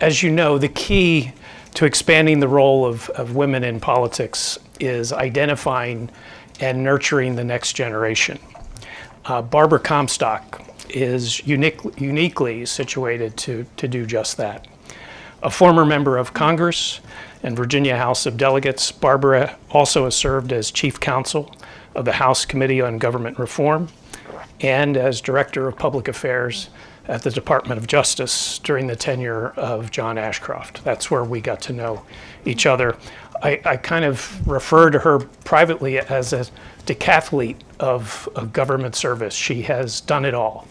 As you know, the key to expanding the role of women in politics is identifying and nurturing the next generation. Barbara Comstock is uniquely situated to do just that. A former member of Congress and Virginia House of Delegates, Barbara also has served as Chief Counsel of the House Committee on Government Reform and as Director of Public Affairs at the Department of Justice during the tenure of John Ashcroft. That's where we got to know each other. I kind of refer to her privately as a decathlete of government service. She has done it all.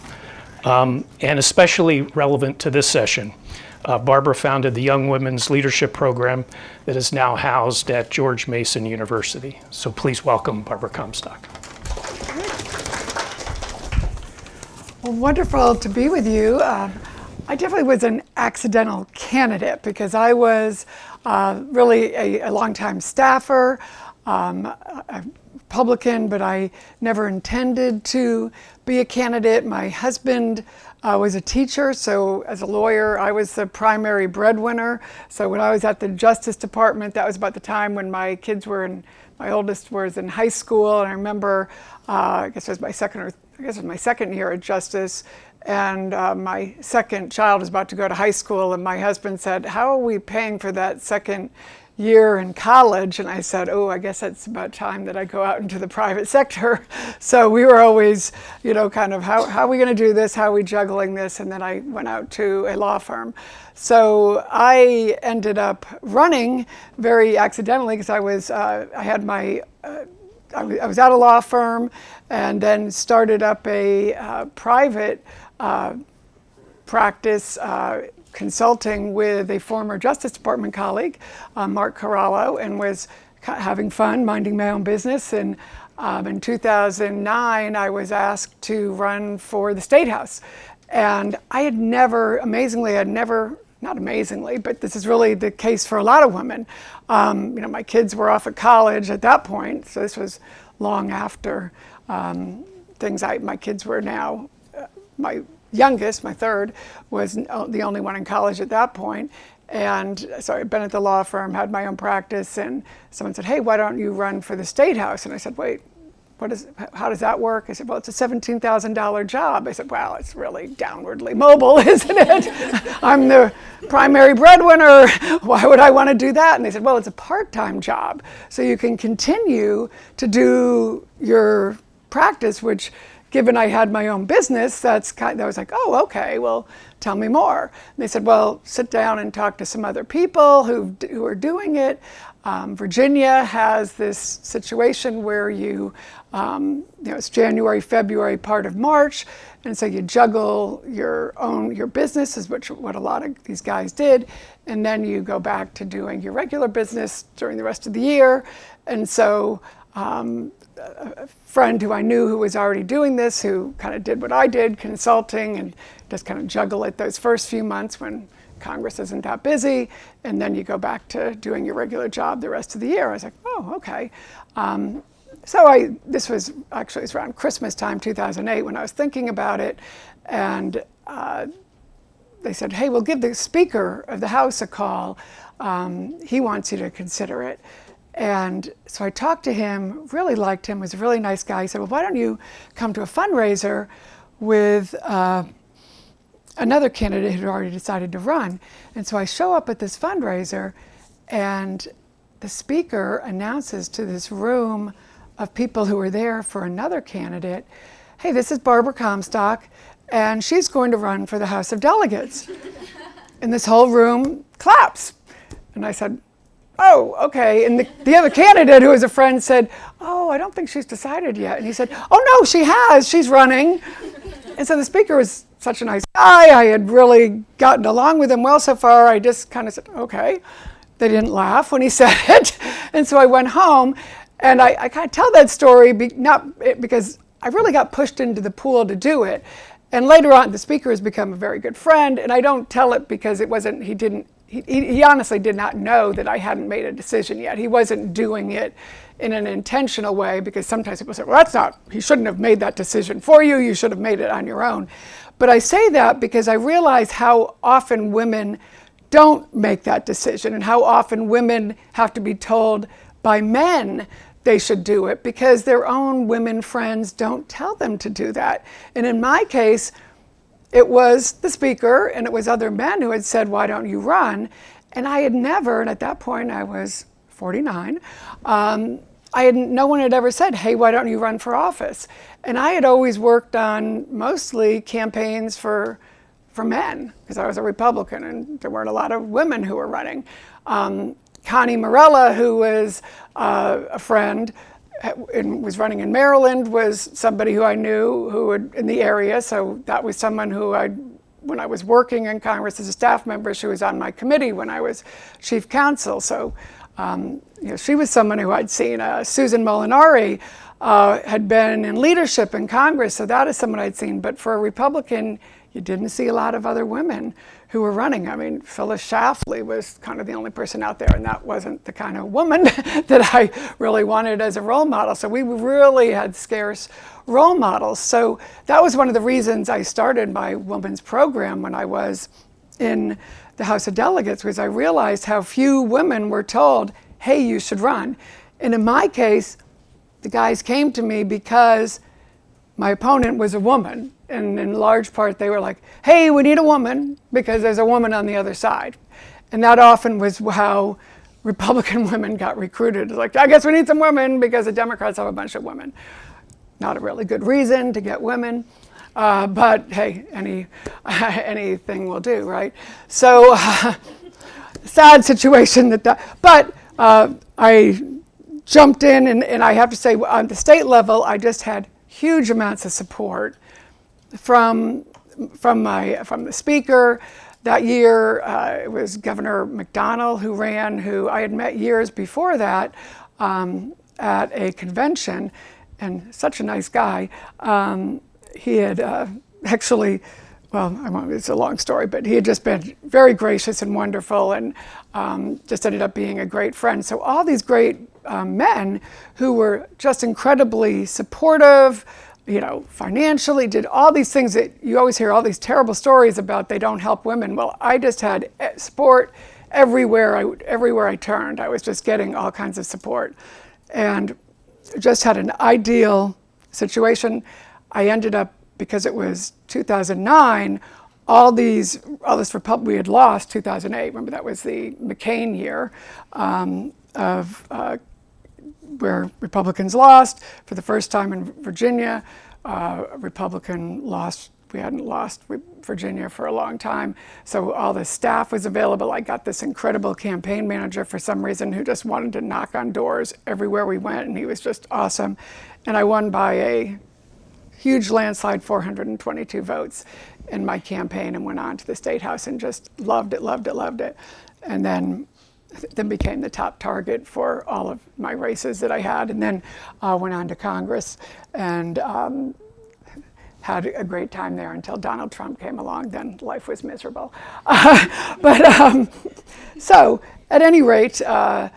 And especially relevant to this session, Barbara founded the Young Women's Leadership Program that is now housed at George Mason University. So please welcome Barbara Comstock. Well, wonderful to be with you. I definitely was an accidental candidate because I was really a longtime staffer, a Republican, but I never intended to be a candidate. My husband was a teacher, so as a lawyer, I was the primary breadwinner. So when I was at the Justice Department, that was about the time when my kids were my oldest was in high school, and I remember, I guess it was my second year at Justice, and my second child was about to go to high school, and my husband said, "How are we paying for that second year in college?" And I said, "Oh, I guess it's about time that I go out into the private sector." So we were always, kind of, how are we going to do this? How are we juggling this? And then I went out to a law firm. So I ended up running very accidentally because I was at a law firm and then started up a private practice consulting with a former Justice Department colleague, Mark Corallo, and was having fun, minding my own business. And in 2009, I was asked to run for the State House. And not amazingly, but this is really the case for a lot of women. My kids were off at college at that point, so this was long after my kids were now, my youngest, my third, was the only one in college at that point. And so I'd been at the law firm, had my own practice, and someone said, "Hey, why don't you run for the State House?" And I said, "Wait, how does that work?" I said, "Well, it's a $17,000 job." I said, "Well, it's really downwardly mobile, isn't it? I'm the primary breadwinner. Why would I want to do that?" And they said, "Well, it's a part-time job, so you can continue to do your practice," which, given I had my own business, I was like, "Oh, okay, well, tell me more." And they said, "Well, sit down and talk to some other people who are doing it. Virginia has this situation where it's January, February, part of March, and so you juggle your business, is what a lot of these guys did, and then you go back to doing your regular business during the rest of the year." And so a friend who I knew who was already doing this, who kind of did what I did, consulting, and just kind of juggle it those first few months when Congress isn't that busy, and then you go back to doing your regular job the rest of the year. I was like, "Oh, okay." This was around Christmas time, 2008, when I was thinking about it, and they said, "Hey, we'll give the Speaker of the House a call. He wants you to consider it." And so I talked to him, really liked him, was a really nice guy. He said, "Well, why don't you come to a fundraiser with another candidate who had already decided to run?" And so I show up at this fundraiser, and the speaker announces to this room of people who were there for another candidate, "Hey, this is Barbara Comstock, and she's going to run for the House of Delegates." And this whole room claps. And I said, "Oh, okay." And the other candidate, who was a friend, said, "Oh, I don't think she's decided yet." And he said, "Oh, no, she has. She's running." And so the speaker was such a nice guy. I had really gotten along with him well so far. I just kind of said, "Okay." They didn't laugh when he said it. And so I went home, and I kind of tell that story not because I really got pushed into the pool to do it. And later on, the speaker has become a very good friend, and I don't tell it because he honestly did not know that I hadn't made a decision yet. He wasn't doing it in an intentional way, because sometimes people say, "Well, he shouldn't have made that decision for you. You should have made it on your own." But I say that because I realize how often women don't make that decision, and how often women have to be told by men they should do it because their own women friends don't tell them to do that. And in my case, it was the speaker and it was other men who had said, why don't you run? And I had never, and at that point I was 49, no one had ever said, hey, why don't you run for office? And I had always worked on mostly campaigns for men, because I was a Republican and there weren't a lot of women who were running. Connie Morella, who was a friend and was running in Maryland, was somebody who I knew who would, in the area. So that was someone who when I was working in Congress as a staff member, she was on my committee when I was chief counsel. So she was someone who I'd seen. Susan Molinari had been in leadership in Congress, so that is someone I'd seen. But for a Republican, you didn't see a lot of other women who were running. I mean, Phyllis Schlafly was kind of the only person out there, and that wasn't the kind of woman that I really wanted as a role model. So we really had scarce role models. So that was one of the reasons I started my women's program when I was in the House of Delegates, was I realized how few women were told, hey, you should run. And in my case, the guys came to me because my opponent was a woman. And in large part, they were like, hey, we need a woman because there's a woman on the other side. And that often was how Republican women got recruited. It's like, I guess we need some women because the Democrats have a bunch of women. Not a really good reason to get women. But hey, anything will do, right? So sad situation but I jumped in and I have to say on the state level, I just had huge amounts of support from the speaker. That year, it was Governor McDonnell who ran, who I had met years before that at a convention, and such a nice guy. He had actually, it's a long story, but he had just been very gracious and wonderful, and just ended up being a great friend. So all these great men who were just incredibly supportive, financially, did all these things that you always hear all these terrible stories about, they don't help women. Well, I just had support everywhere I turned. I was just getting all kinds of support and just had an ideal situation. I ended up, because it was 2009, we had lost 2008. Remember, that was the McCain year where Republicans lost for the first time in Virginia. Republican lost. We hadn't lost Virginia for a long time. So all the staff was available. I got this incredible campaign manager for some reason who just wanted to knock on doors everywhere we went, and he was just awesome. And I won by a huge landslide, 422 votes in my campaign, and went on to the State House and just loved it. And then became the top target for all of my races that I had, and then went on to Congress and had a great time there until Donald Trump came along. Then life was miserable. So at any rate, I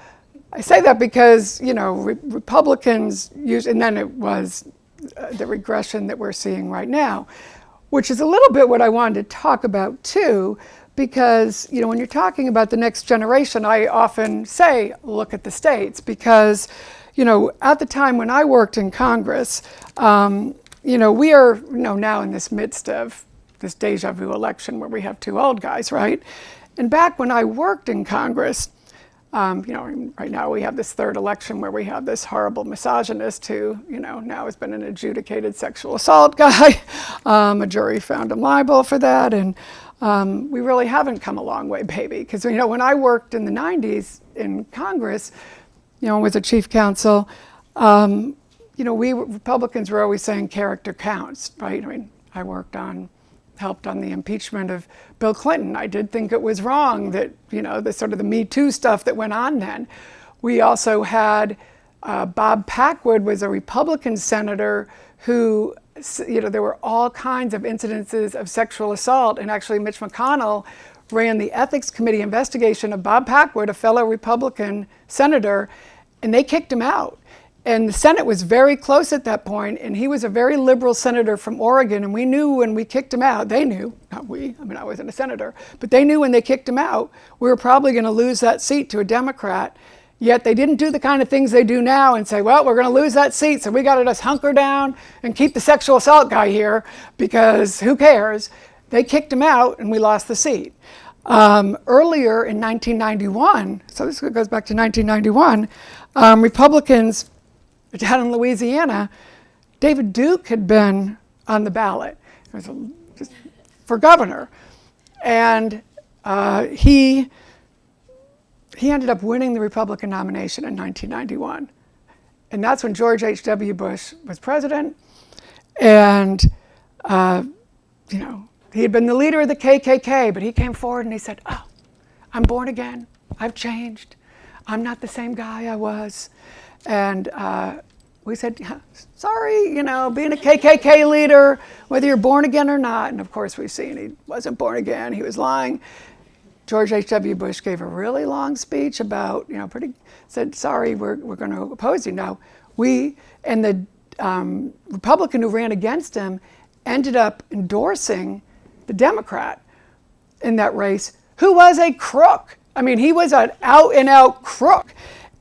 say that because, Republicans use, and then it was the regression that we're seeing right now, which is a little bit what I wanted to talk about too, because, when you're talking about the next generation, I often say, look at the states, because, at the time when I worked in Congress, we are now in this midst of this deja vu election where we have two old guys, right? And back when I worked in Congress, right now we have this third election where we have this horrible misogynist who, now has been an adjudicated sexual assault guy. A jury found him liable for that, and we really haven't come a long way, baby. Because, when I worked in the 90s in Congress, was a chief counsel, we Republicans were always saying character counts, right? I mean, I helped on the impeachment of Bill Clinton. I did think it was wrong that, the sort of the Me Too stuff that went on then. We also had Bob Packwood was a Republican senator who, there were all kinds of incidences of sexual assault, and actually Mitch McConnell ran the ethics committee investigation of Bob Packwood, a fellow Republican senator, and they kicked him out. And the Senate was very close at that point, and he was a very liberal senator from Oregon, and we knew when we kicked him out, they knew, not we, I mean, I wasn't a senator, but they knew when they kicked him out, we were probably going to lose that seat to a Democrat. Yet they didn't do the kind of things they do now and say, well, we're going to lose that seat, so we got to just hunker down and keep the sexual assault guy here because who cares? They kicked him out and we lost the seat. Earlier in 1991, so this goes back to 1991, Republicans down in Louisiana, David Duke had been on the ballot just for governor. And he ended up winning the Republican nomination in 1991. And that's when George H.W. Bush was president. And, he had been the leader of the KKK, but he came forward and he said, oh, I'm born again. I've changed. I'm not the same guy I was. And we said, yeah, sorry, being a KKK leader, whether you're born again or not. And of course, we've seen he wasn't born again. He was lying. George H.W. Bush gave a really long speech about, said, sorry, we're going to oppose you. Now, and the Republican who ran against him ended up endorsing the Democrat in that race, who was a crook. I mean, he was an out-and-out crook.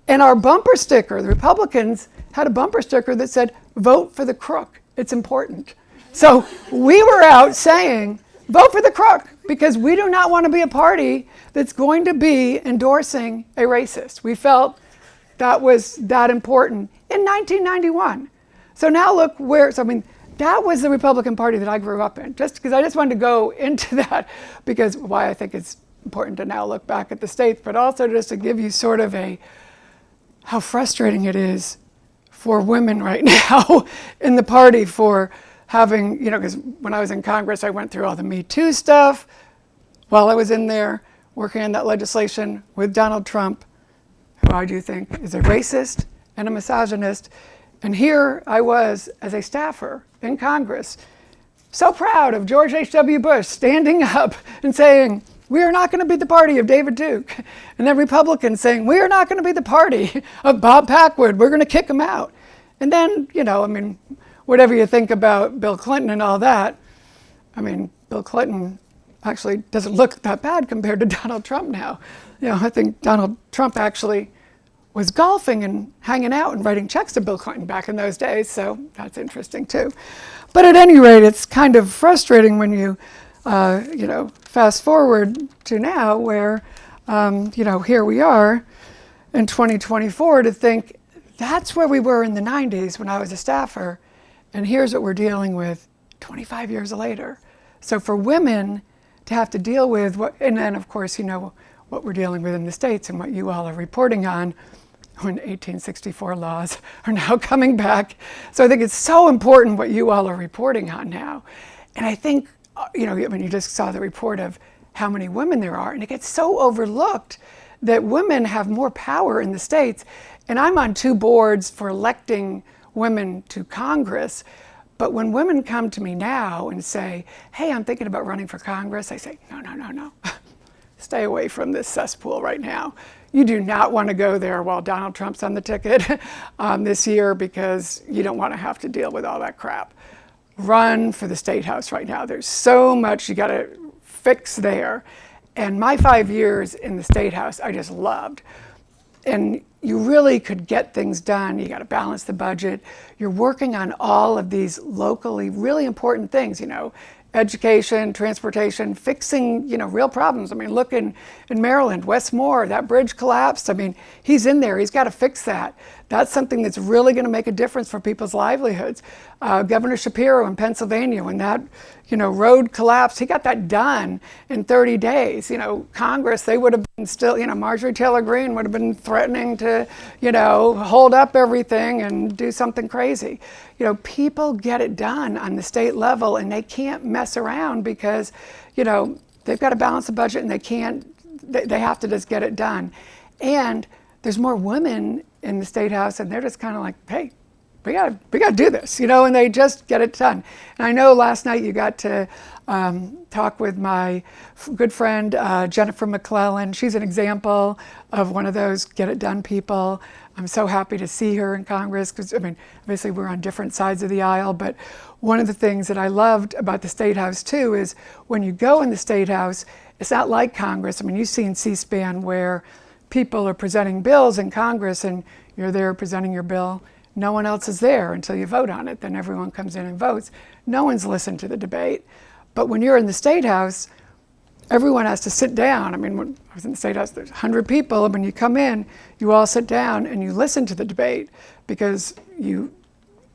And our bumper sticker, the Republicans had a bumper sticker that said, vote for the crook, it's important. So we were out saying, vote for the crook, because we do not want to be a party that's going to be endorsing a racist. We felt that was that important in 1991. So now look that was the Republican Party that I grew up in, just because I just wanted to go into that, because why I think it's important to now look back at the states, but also just to give you sort of how frustrating it is for women right now in the party for having, because when I was in Congress, I went through all the Me Too stuff while I was in there working on that legislation with Donald Trump, who I do think is a racist and a misogynist. And here I was as a staffer in Congress, so proud of George H.W. Bush standing up and saying, we are not going to be the party of David Duke. And then Republicans saying, we are not going to be the party of Bob Packwood. We're going to kick him out. And then, whatever you think about Bill Clinton and all that, Bill Clinton actually doesn't look that bad compared to Donald Trump now. I think Donald Trump actually was golfing and hanging out and writing checks to Bill Clinton back in those days, so that's interesting too. But at any rate, it's kind of frustrating when you, fast forward to now where, here we are in 2024 to think that's where we were in the 90s when I was a staffer, and here's what we're dealing with 25 years later. So for women to have to deal with and then of course, what we're dealing with in the States and what you all are reporting on, when 1864 laws are now coming back. So I think it's so important what you all are reporting on now. And I think, you just saw the report of how many women there are, and it gets so overlooked that women have more power in the States. And I'm on 2 boards for electing women to Congress. But when women come to me now and say, hey, I'm thinking about running for Congress, I say, no. Stay away from this cesspool right now. You do not want to go there while Donald Trump's on the ticket this year, because you don't want to have to deal with all that crap. Run for the State House right now. There's so much you got to fix there. And my 5 years in the State House, I just loved. And you really could get things done. You got to balance the budget. You're working on all of these locally really important things, education, transportation, fixing, real problems. Look in Maryland, West Moore, that bridge collapsed. He's in there. He's got to fix that. That's something that's really going to make a difference for people's livelihoods. Governor Shapiro in Pennsylvania, when that, road collapsed, he got that done in 30 days. Congress, they would have been still, Marjorie Taylor Greene would have been threatening to, hold up everything and do something crazy. People get it done on the state level, and they can't mess around because, they've got to balance the budget, and they have to just get it done. And there's more women in the State House, and they're just kind of like, hey, we gotta do this, and they just get it done. And I know last night you got to talk with my good friend Jennifer McClellan. She's an example of one of those get it done people. I'm so happy to see her in Congress because, obviously we're on different sides of the aisle, but one of the things that I loved about the State House too is when you go in the State House, it's not like Congress. You've seen C-SPAN where people are presenting bills in Congress and you're there presenting your bill. No one else is there until you vote on it. Then everyone comes in and votes. No one's listened to the debate. But when you're in the State House, everyone has to sit down. When I was in the State House, there's 100 people. And when you come in, you all sit down and you listen to the debate because you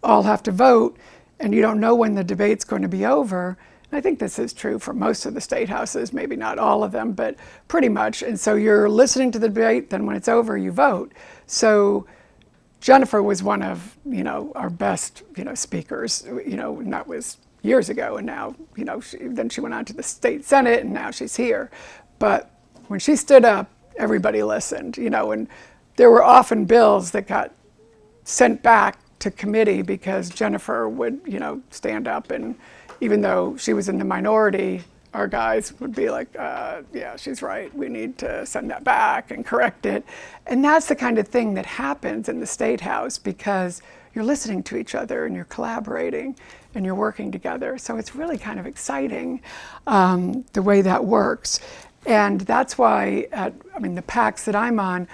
all have to vote and you don't know when the debate's going to be over. And I think this is true for most of the state houses, maybe not all of them, but pretty much. And so you're listening to the debate, then when it's over, you vote. So Jennifer was one of, our best, speakers, and that was years ago. And now, then she went on to the state Senate and now she's here. But when she stood up, everybody listened, and there were often bills that got sent back to committee because Jennifer would, stand up, and even though she was in the minority, our guys would be like, yeah, she's right. We need to send that back and correct it. And that's the kind of thing that happens in the State House because you're listening to each other and you're collaborating and you're working together. So it's really kind of exciting the way that works. And that's why the PACs that I'm on,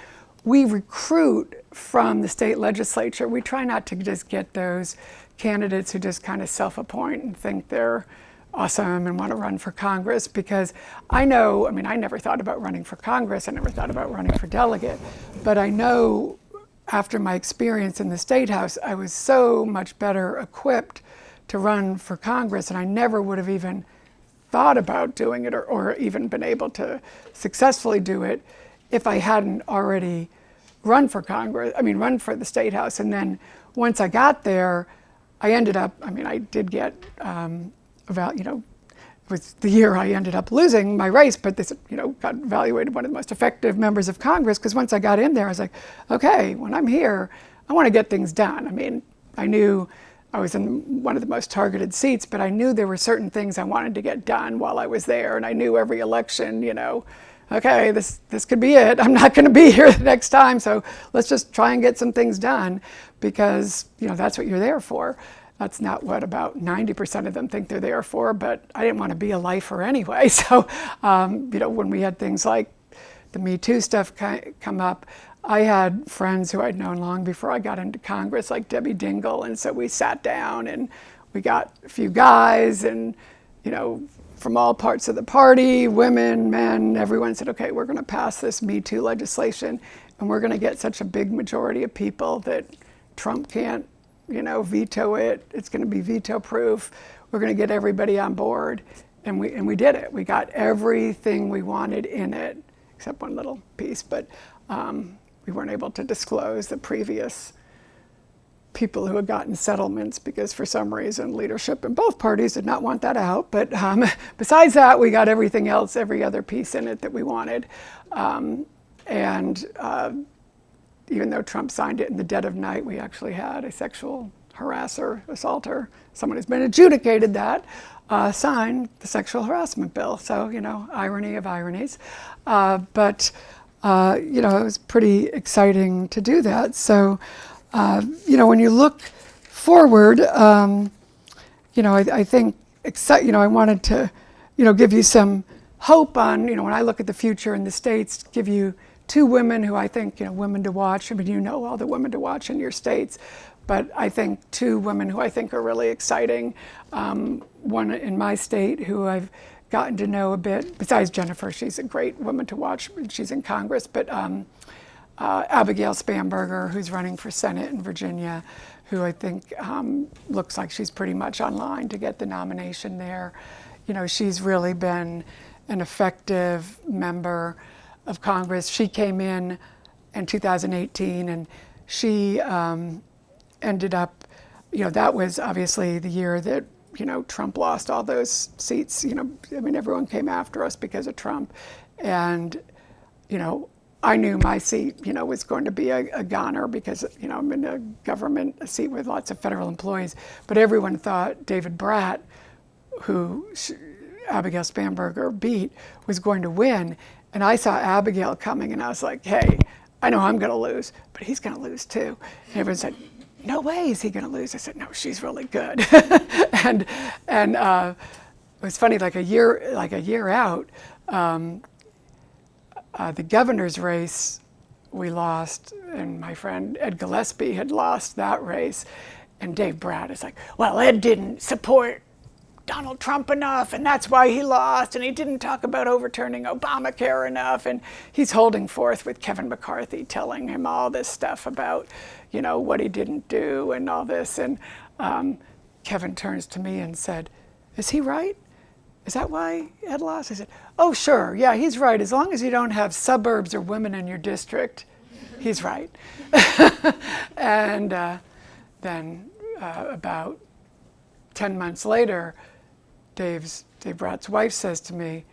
we recruit from the state legislature. We try not to just get those candidates who just kind of self-appoint and think they're awesome and want to run for Congress, because I know, I never thought about running for Congress. I never thought about running for delegate. But I know after my experience in the State House, I was so much better equipped to run for Congress, and I never would have even thought about doing it or even been able to successfully do it if I hadn't already run for Congress, run for the State House. And then once I got there, I ended up, I did get it was the year I ended up losing my race, but this, got evaluated one of the most effective members of Congress, because once I got in there, I was like, okay, when I'm here, I want to get things done. I knew I was in one of the most targeted seats, but I knew there were certain things I wanted to get done while I was there, and I knew every election, okay, this could be it. I'm not going to be here the next time, so let's just try and get some things done, because, that's what you're there for. That's not what about 90% of them think they're there for, but I didn't want to be a lifer anyway. So, when we had things like the Me Too stuff come up, I had friends who I'd known long before I got into Congress, like Debbie Dingell, and so we sat down and we got a few guys and, from all parts of the party, women, men, everyone said, okay, we're going to pass this Me Too legislation, and we're going to get such a big majority of people that Trump can't veto it. It's going to be veto proof. We're going to get everybody on board. And we did it. We got everything we wanted in it, except one little piece, but we weren't able to disclose the previous people who had gotten settlements because for some reason leadership in both parties did not want that out. But besides that, we got everything else, every other piece in it that we wanted. Even though Trump signed it in the dead of night, we actually had a sexual harasser, assaulter, someone who's been adjudicated that, sign the sexual harassment bill. So, irony of ironies. But it was pretty exciting to do that. So, when you look forward, I think, I wanted to, give you some hope on, when I look at the future in the States, give you two women who I think, women to watch. All the women to watch in your states, but I think two women who I think are really exciting. One in my state who I've gotten to know a bit, besides Jennifer, she's a great woman to watch. She's in Congress, but Abigail Spanberger, who's running for Senate in Virginia, who I think looks like she's pretty much online to get the nomination there. She's really been an effective member of Congress. She came in 2018, and she ended up, that was obviously the year that, Trump lost all those seats. Everyone came after us because of Trump. And, I knew my seat, was going to be a goner because, I'm in a seat with lots of federal employees. But everyone thought David Brat, who Abigail Spanberger beat, was going to win. And I saw Abigail coming, and I was like, hey, I know I'm going to lose, but he's going to lose too. And everyone said, no way is he going to lose. I said, no, she's really good. and it was funny, like a year out, the governor's race we lost, and my friend Ed Gillespie had lost that race. And Dave Brat is like, well, Ed didn't support Donald Trump enough, and that's why he lost, and he didn't talk about overturning Obamacare enough. And he's holding forth with Kevin McCarthy, telling him all this stuff about, what he didn't do and all this. And Kevin turns to me and said, is he right? Is that why Ed lost? I said, oh, sure, yeah, he's right. As long as you don't have suburbs or women in your district, he's right. And then about 10 months later, Dave Brat's wife says to me,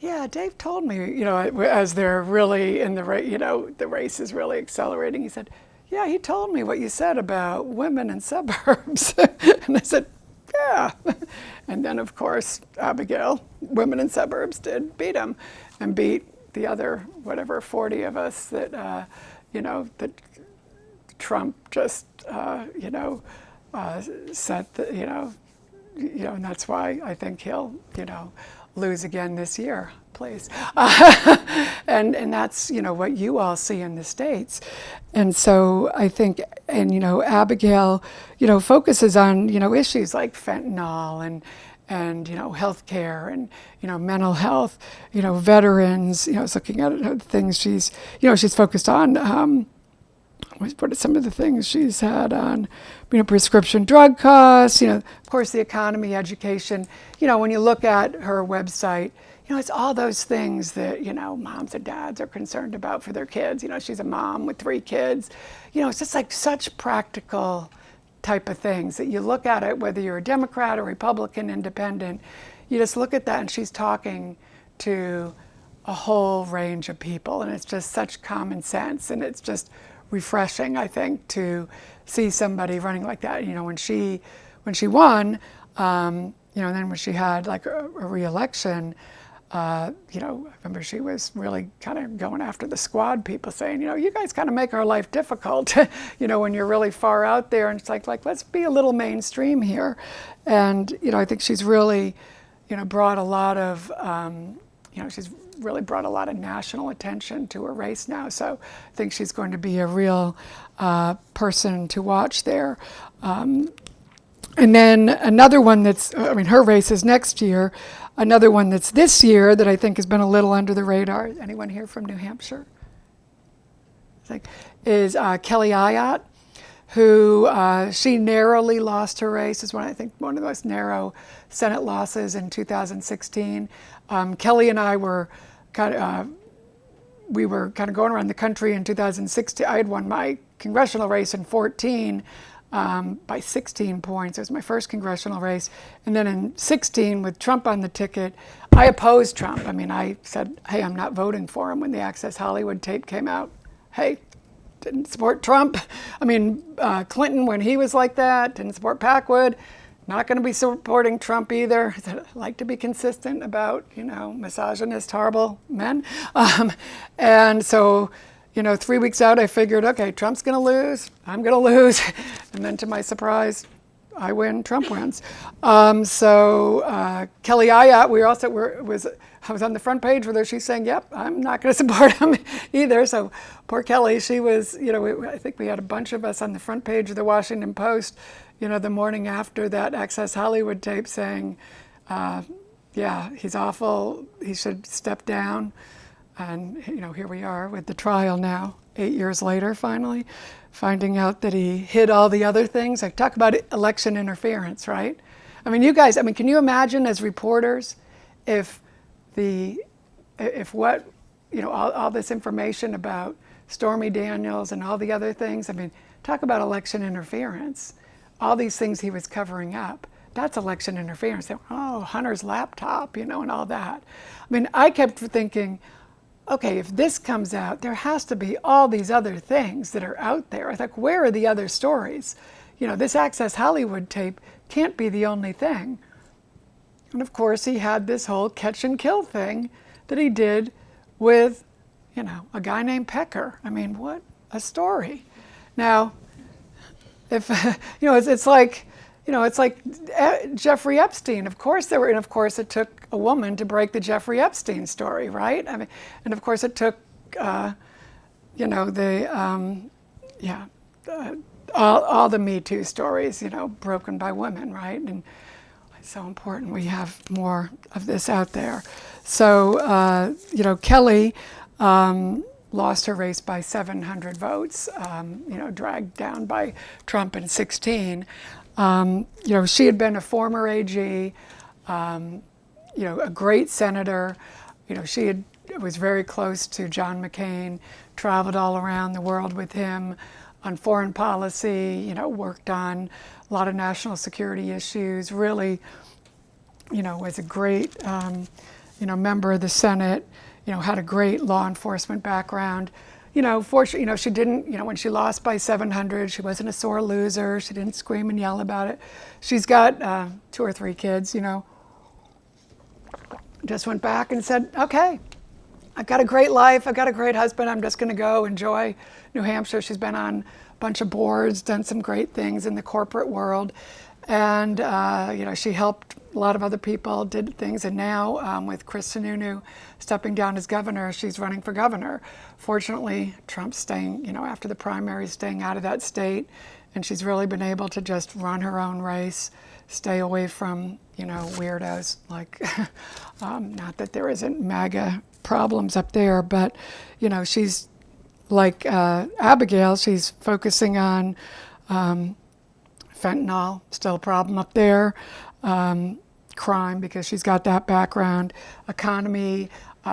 yeah, Dave told me, as they're really in the race, the race is really accelerating. He said, yeah, he told me what you said about women in suburbs. And I said, yeah. And then, of course, Abigail, women in suburbs, did beat him and beat the other, 40 of us that, that Trump just, set the, and that's why I think he'll, lose again this year, please. And that's, what you all see in the States. And so I think, Abigail, focuses on, issues like fentanyl and healthcare and, mental health, veterans, is looking at things she's focused on. What are some of the things she's had on, prescription drug costs, of course, the economy, education. When you look at her website, it's all those things that, moms and dads are concerned about for their kids. She's a mom with 3 kids. It's just like such practical type of things that you look at it, whether you're a Democrat or Republican, independent, you just look at that and she's talking to a whole range of people. And it's just such common sense, and it's just refreshing, I think, to see somebody running like that. When she won, and then when she had like a re-election, I remember she was really kind of going after the squad people, saying, you guys kind of make our life difficult, when you're really far out there. And it's like let's be a little mainstream here. And I think she's really, brought a lot of, she's really brought a lot of national attention to her race now. So I think she's going to be a real person to watch there. And then another one that's, her race is next year. Another one that's this year that I think has been a little under the radar. Anyone here from New Hampshire? Is Kelly Ayotte, who she narrowly lost her race. Is one of the most narrow Senate losses in 2016. Kelly and I were kind of going around the country in 2016. I had won my congressional race in 14 by 16 points. It was my first congressional race. And then in 16, with Trump on the ticket, I opposed Trump. I said, hey, I'm not voting for him when the Access Hollywood tape came out. Hey, didn't support Trump. Clinton, when he was like that, didn't support Packwood. Not going to be supporting Trump either. I like to be consistent about, misogynist, horrible men. And so, 3 weeks out, I figured, okay, Trump's going to lose. I'm going to lose. And then to my surprise, I win, Trump wins. Kelly Ayotte, I was on the front page with her. She's saying, yep, I'm not going to support him either. So poor Kelly, she was, I think we had a bunch of us on the front page of the Washington Post, the morning after that Access Hollywood tape saying, yeah, he's awful, he should step down. And, here we are with the trial now, 8 years later, finally, finding out that he hid all the other things. I talk about election interference, right? You guys, can you imagine as reporters if all this information about Stormy Daniels and all the other things, talk about election interference. All these things he was covering up, that's election interference. Oh, Hunter's laptop, and all that. I kept thinking, okay, if this comes out, there has to be all these other things that are out there. I thought, where are the other stories? This Access Hollywood tape can't be the only thing. And of course, he had this whole catch and kill thing that he did with, a guy named Pecker. I mean, what a story. Now, if, it's like, Jeffrey Epstein. Of course and of course it took a woman to break the Jeffrey Epstein story, right? I mean, and of course it took, all the Me Too stories, broken by women, right? And it's so important we have more of this out there. So, Kelly lost her race by 700 votes, dragged down by Trump in 16. She had been a former AG, a great senator. She was very close to John McCain, traveled all around the world with him on foreign policy, worked on a lot of national security issues, really, was a great, member of the Senate, had a great law enforcement background. Fortunately, she didn't, when she lost by 700, she wasn't a sore loser. She didn't scream and yell about it. She's got 2 or 3 kids, just went back and said, okay, I've got a great life. I've got a great husband. I'm just going to go enjoy New Hampshire. She's been on a bunch of boards, done some great things in the corporate world. And, she helped a lot of other people, did things. And now with Chris Sununu stepping down as governor, she's running for governor. Fortunately, Trump's staying, after the primaries, staying out of that state. And she's really been able to just run her own race, stay away from, weirdos. Like, not that there isn't MAGA problems up there, but, she's like Abigail, she's focusing on fentanyl, still a problem up there. Crime, because she's got that background. Economy,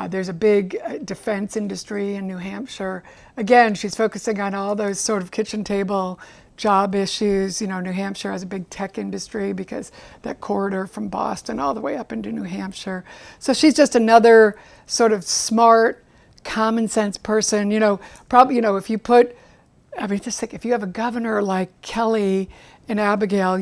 there's a big defense industry in New Hampshire. Again, she's focusing on all those sort of kitchen table job issues. New Hampshire has a big tech industry because that corridor from Boston all the way up into New Hampshire. So she's just another sort of smart, common sense person. Probably, if you put, just think, if you have a governor like Kelly and Abigail,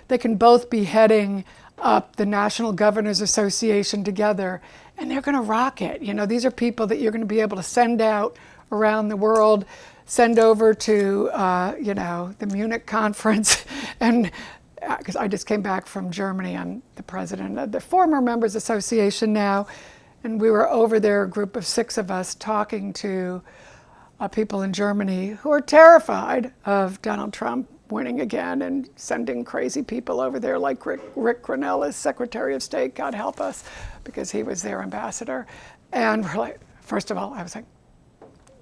they can both be heading up the National Governors Association together, and they're going to rock it. These are people that you're going to be able to send out around the world, send over to, the Munich conference. And because I just came back from Germany, I'm the president of the former Members Association now, and we were over there, a group of 6 of us, talking to people in Germany who are terrified of Donald Trump winning again and sending crazy people over there like Rick Grenell as Secretary of State, God help us, because he was their ambassador. And we're like, first of all, I was like,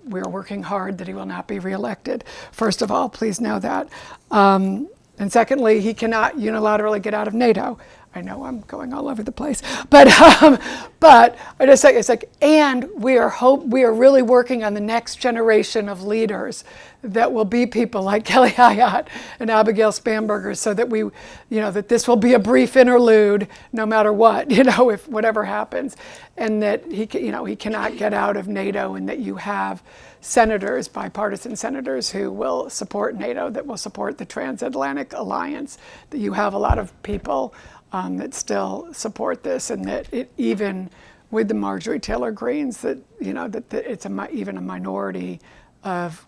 we're working hard that he will not be reelected. First of all, please know that. And secondly, he cannot unilaterally get out of NATO. I know I'm going all over the place, but I just say it's like, and we are really working on the next generation of leaders that will be people like Kelly Ayotte and Abigail Spanberger, so that we, that this will be a brief interlude, no matter what, if whatever happens, and that he cannot get out of NATO, and that you have senators, bipartisan senators, who will support NATO, that will support the transatlantic alliance, that you have a lot of people that still support this, and that it, even with the Marjorie Taylor Greens, that that it's even a minority of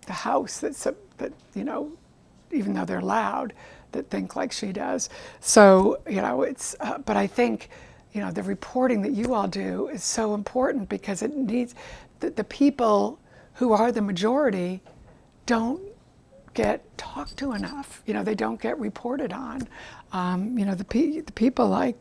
the House that even though they're loud, that think like she does. So it's but I think the reporting that you all do is so important, because it needs the people who are the majority don't get talked to enough. They don't get reported on. The people like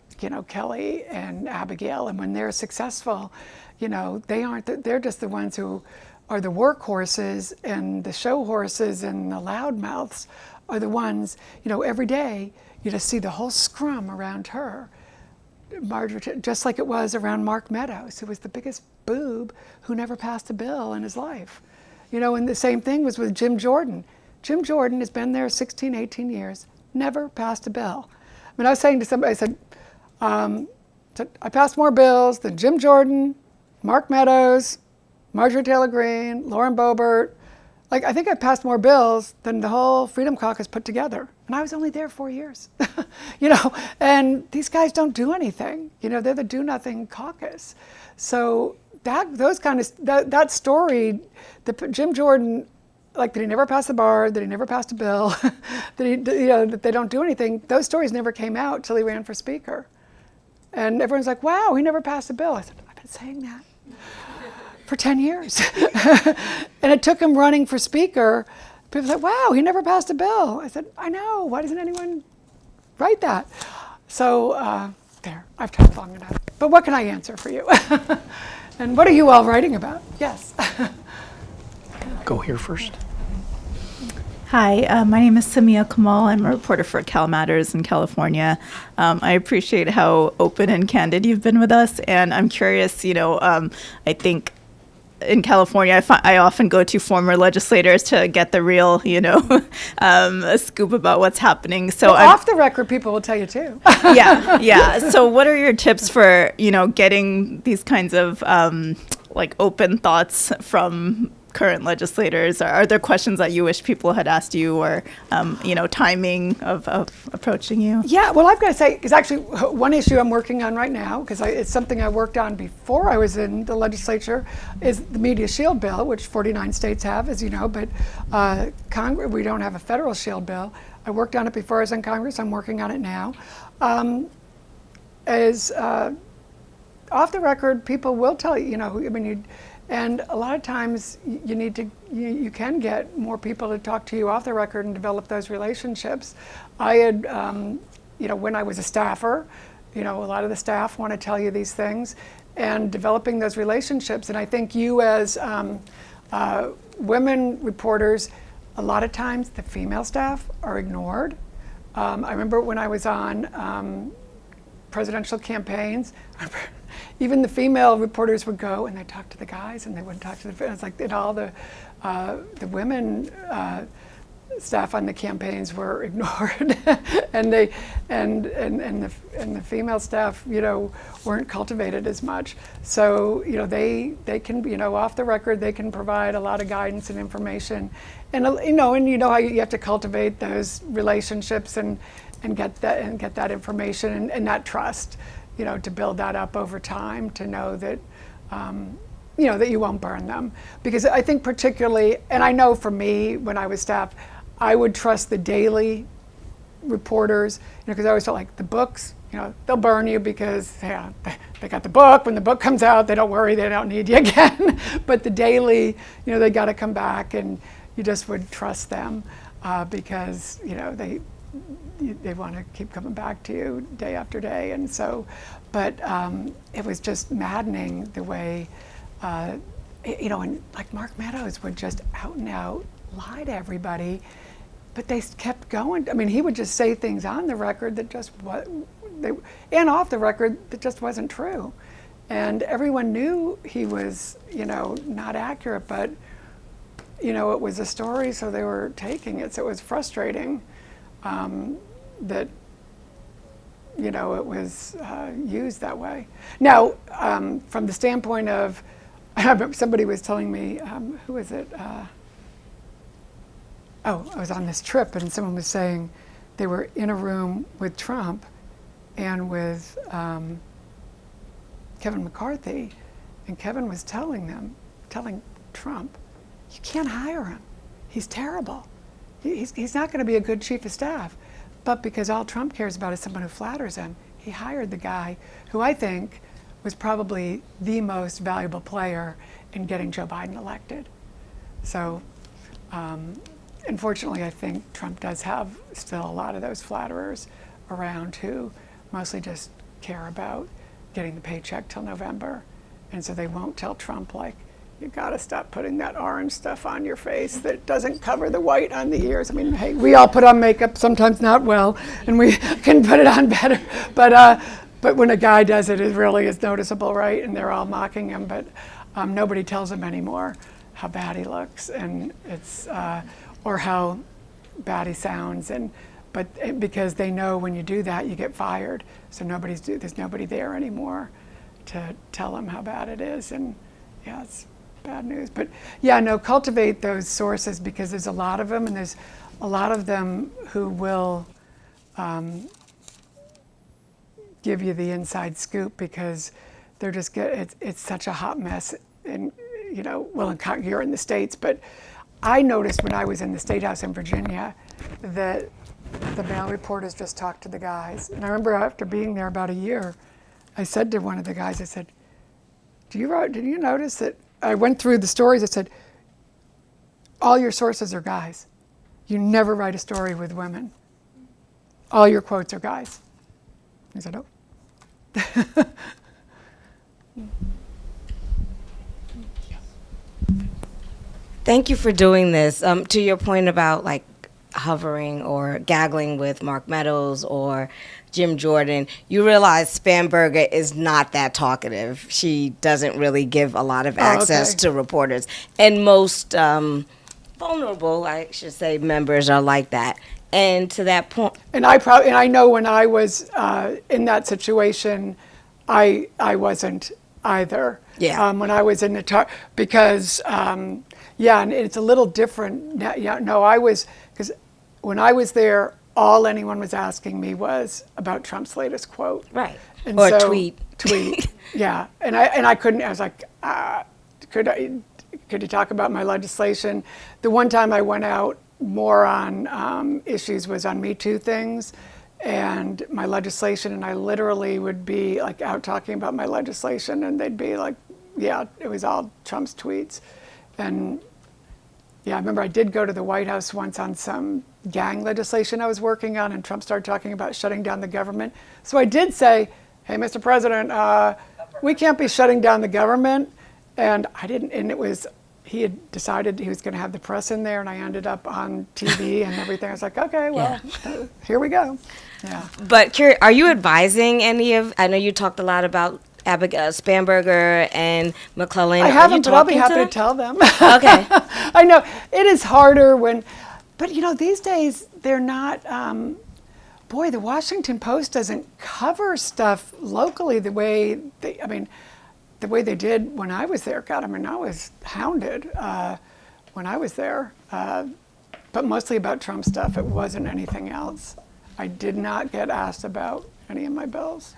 Kelly and Abigail, and when they're successful, they aren't. They're just the ones who are the workhorses, and the show horses and the loudmouths are the ones. Every day you just see the whole scrum around her. Marjorie, just like it was around Mark Meadows, who was the biggest boob who never passed a bill in his life. And the same thing was with Jim Jordan. Jim Jordan has been there 16, 18 years, never passed a bill. I was saying to somebody, I said, I passed more bills than Jim Jordan, Mark Meadows, Marjorie Taylor Greene, Lauren Boebert. Like, I think I passed more bills than the whole Freedom Caucus put together. And I was only there 4 years, and these guys don't do anything. They're the do-nothing caucus. So that story, Jim Jordan, like that he never passed the bar, that he never passed a bill, that they don't do anything, those stories never came out till he ran for speaker. And everyone's like, wow, he never passed a bill. I said, I've been saying that for 10 years. And it took him running for speaker. People said, wow, he never passed a bill. I said, I know, why doesn't anyone write that? So there, I've talked long enough. But what can I answer for you? And what are you all writing about? Yes. Go here first. Hi, my name is Samia Kamal. I'm a reporter for Cal Matters in California. I appreciate how open and candid you've been with us, and I'm curious, I think in California, I often go to former legislators to get the real, a scoop about what's happening. So off the record, people will tell you too. Yeah. So what are your tips for, getting these kinds of open thoughts from current legislators? Are there questions that you wish people had asked you, or timing of approaching you? Yeah, well, I've got to say, it's actually one issue I'm working on right now, because it's something I worked on before I was in the legislature, is the Media Shield Bill, which 49 states have, as you know, but Congress, we don't have a federal shield bill. I worked on it before I was in Congress. I'm working on it now. Off the record, people will tell you, and a lot of times you can get more people to talk to you off the record and develop those relationships. I had, when I was a staffer, a lot of the staff want to tell you these things, and developing those relationships. And I think you as women reporters, a lot of times the female staff are ignored. I remember when I was on presidential campaigns, even the female reporters would go and they'd talk to the guys, and they wouldn't talk to the. It's like, and all the women staff on the campaigns were ignored, and the female staff, weren't cultivated as much. So they can, off the record, they can provide a lot of guidance and information, and how you have to cultivate those relationships and get that information and that trust. To build that up over time, to know that, that you won't burn them. Because I think particularly, and I know for me, when I was staff, I would trust the daily reporters, because I always felt like the books, they'll burn you because, they got the book. When the book comes out, they don't worry, they don't need you again. But the daily, they got to come back, and you just would trust them because, they want to keep coming back to you day after day. And so, but it was just maddening the way, and like Mark Meadows would just out and out lie to everybody, but they kept going. I mean, he would just say things on the record that just and off the record that just wasn't true. And everyone knew he was, not accurate, but, it was a story, so they were taking it. So it was frustrating. That it was used that way. Now, from the standpoint of, I remember somebody was telling me, who was it? I was on this trip, and someone was saying they were in a room with Trump and with Kevin McCarthy, and Kevin was telling Trump, you can't hire him. He's terrible. He's not going to be a good chief of staff. But because all Trump cares about is someone who flatters him, he hired the guy who I think was probably the most valuable player in getting Joe Biden elected. So unfortunately, I think Trump does have still a lot of those flatterers around who mostly just care about getting the paycheck till November. And so they won't tell Trump, like, you gotta stop putting that orange stuff on your face that doesn't cover the white on the ears. I mean, hey, we all put on makeup, sometimes not well, and we can put it on better. But when a guy does it, it really is noticeable, right? And they're all mocking him, but nobody tells him anymore how bad he looks, and it's or how bad he sounds, but because they know when you do that, you get fired. So there's nobody there anymore to tell them how bad it is. And yeah, it's bad news. But yeah, no, cultivate those sources, because there's a lot of them, and there's a lot of them who will give you the inside scoop, because they're just it's such a hot mess. And well, you're in the States, but I noticed when I was in the State House in Virginia that the male reporters just talked to the guys. And I remember after being there about a year, I said to one of the guys, I said, did you notice that I went through the stories? I said, all your sources are guys. You never write a story with women. All your quotes are guys. He said, oh. Thank you for doing this. To your point about like hovering or gaggling with Mark Meadows or Jim Jordan, you realize Spanberger is not that talkative. She doesn't really give a lot of access to reporters. And most vulnerable, I should say, members are like that. And to that point, and I know when I was in that situation, I wasn't either. Yeah. When I was in the because yeah, and it's a little different. Yeah, no, I was, because when I was there, all anyone was asking me was about Trump's latest quote. right, And or so, tweet. Yeah, and I couldn't. I was like, could you talk about my legislation? The one time I went out more on issues was on Me Too things and my legislation, and I literally would be like out talking about my legislation, and they'd be like, yeah, it was all Trump's tweets. And yeah, I remember I did go to the White House once on some gang legislation I was working on, and Trump started talking about shutting down the government. So I did say, hey, Mr. President, we can't be shutting down the government. And I didn't, and it was, he had decided he was going to have the press in there, and I ended up on TV and everything. I was like, okay, well, here we go. Yeah. But are you advising any of, I know you talked a lot about Spanberger and McClellan. I haven't, but I'll be happy to tell them. Okay. I know, it is harder when, but these days they're not, boy, the Washington Post doesn't cover stuff locally the way the way they did when I was there. God, I was hounded when I was there, but mostly about Trump stuff. It wasn't anything else. I did not get asked about any of my bills.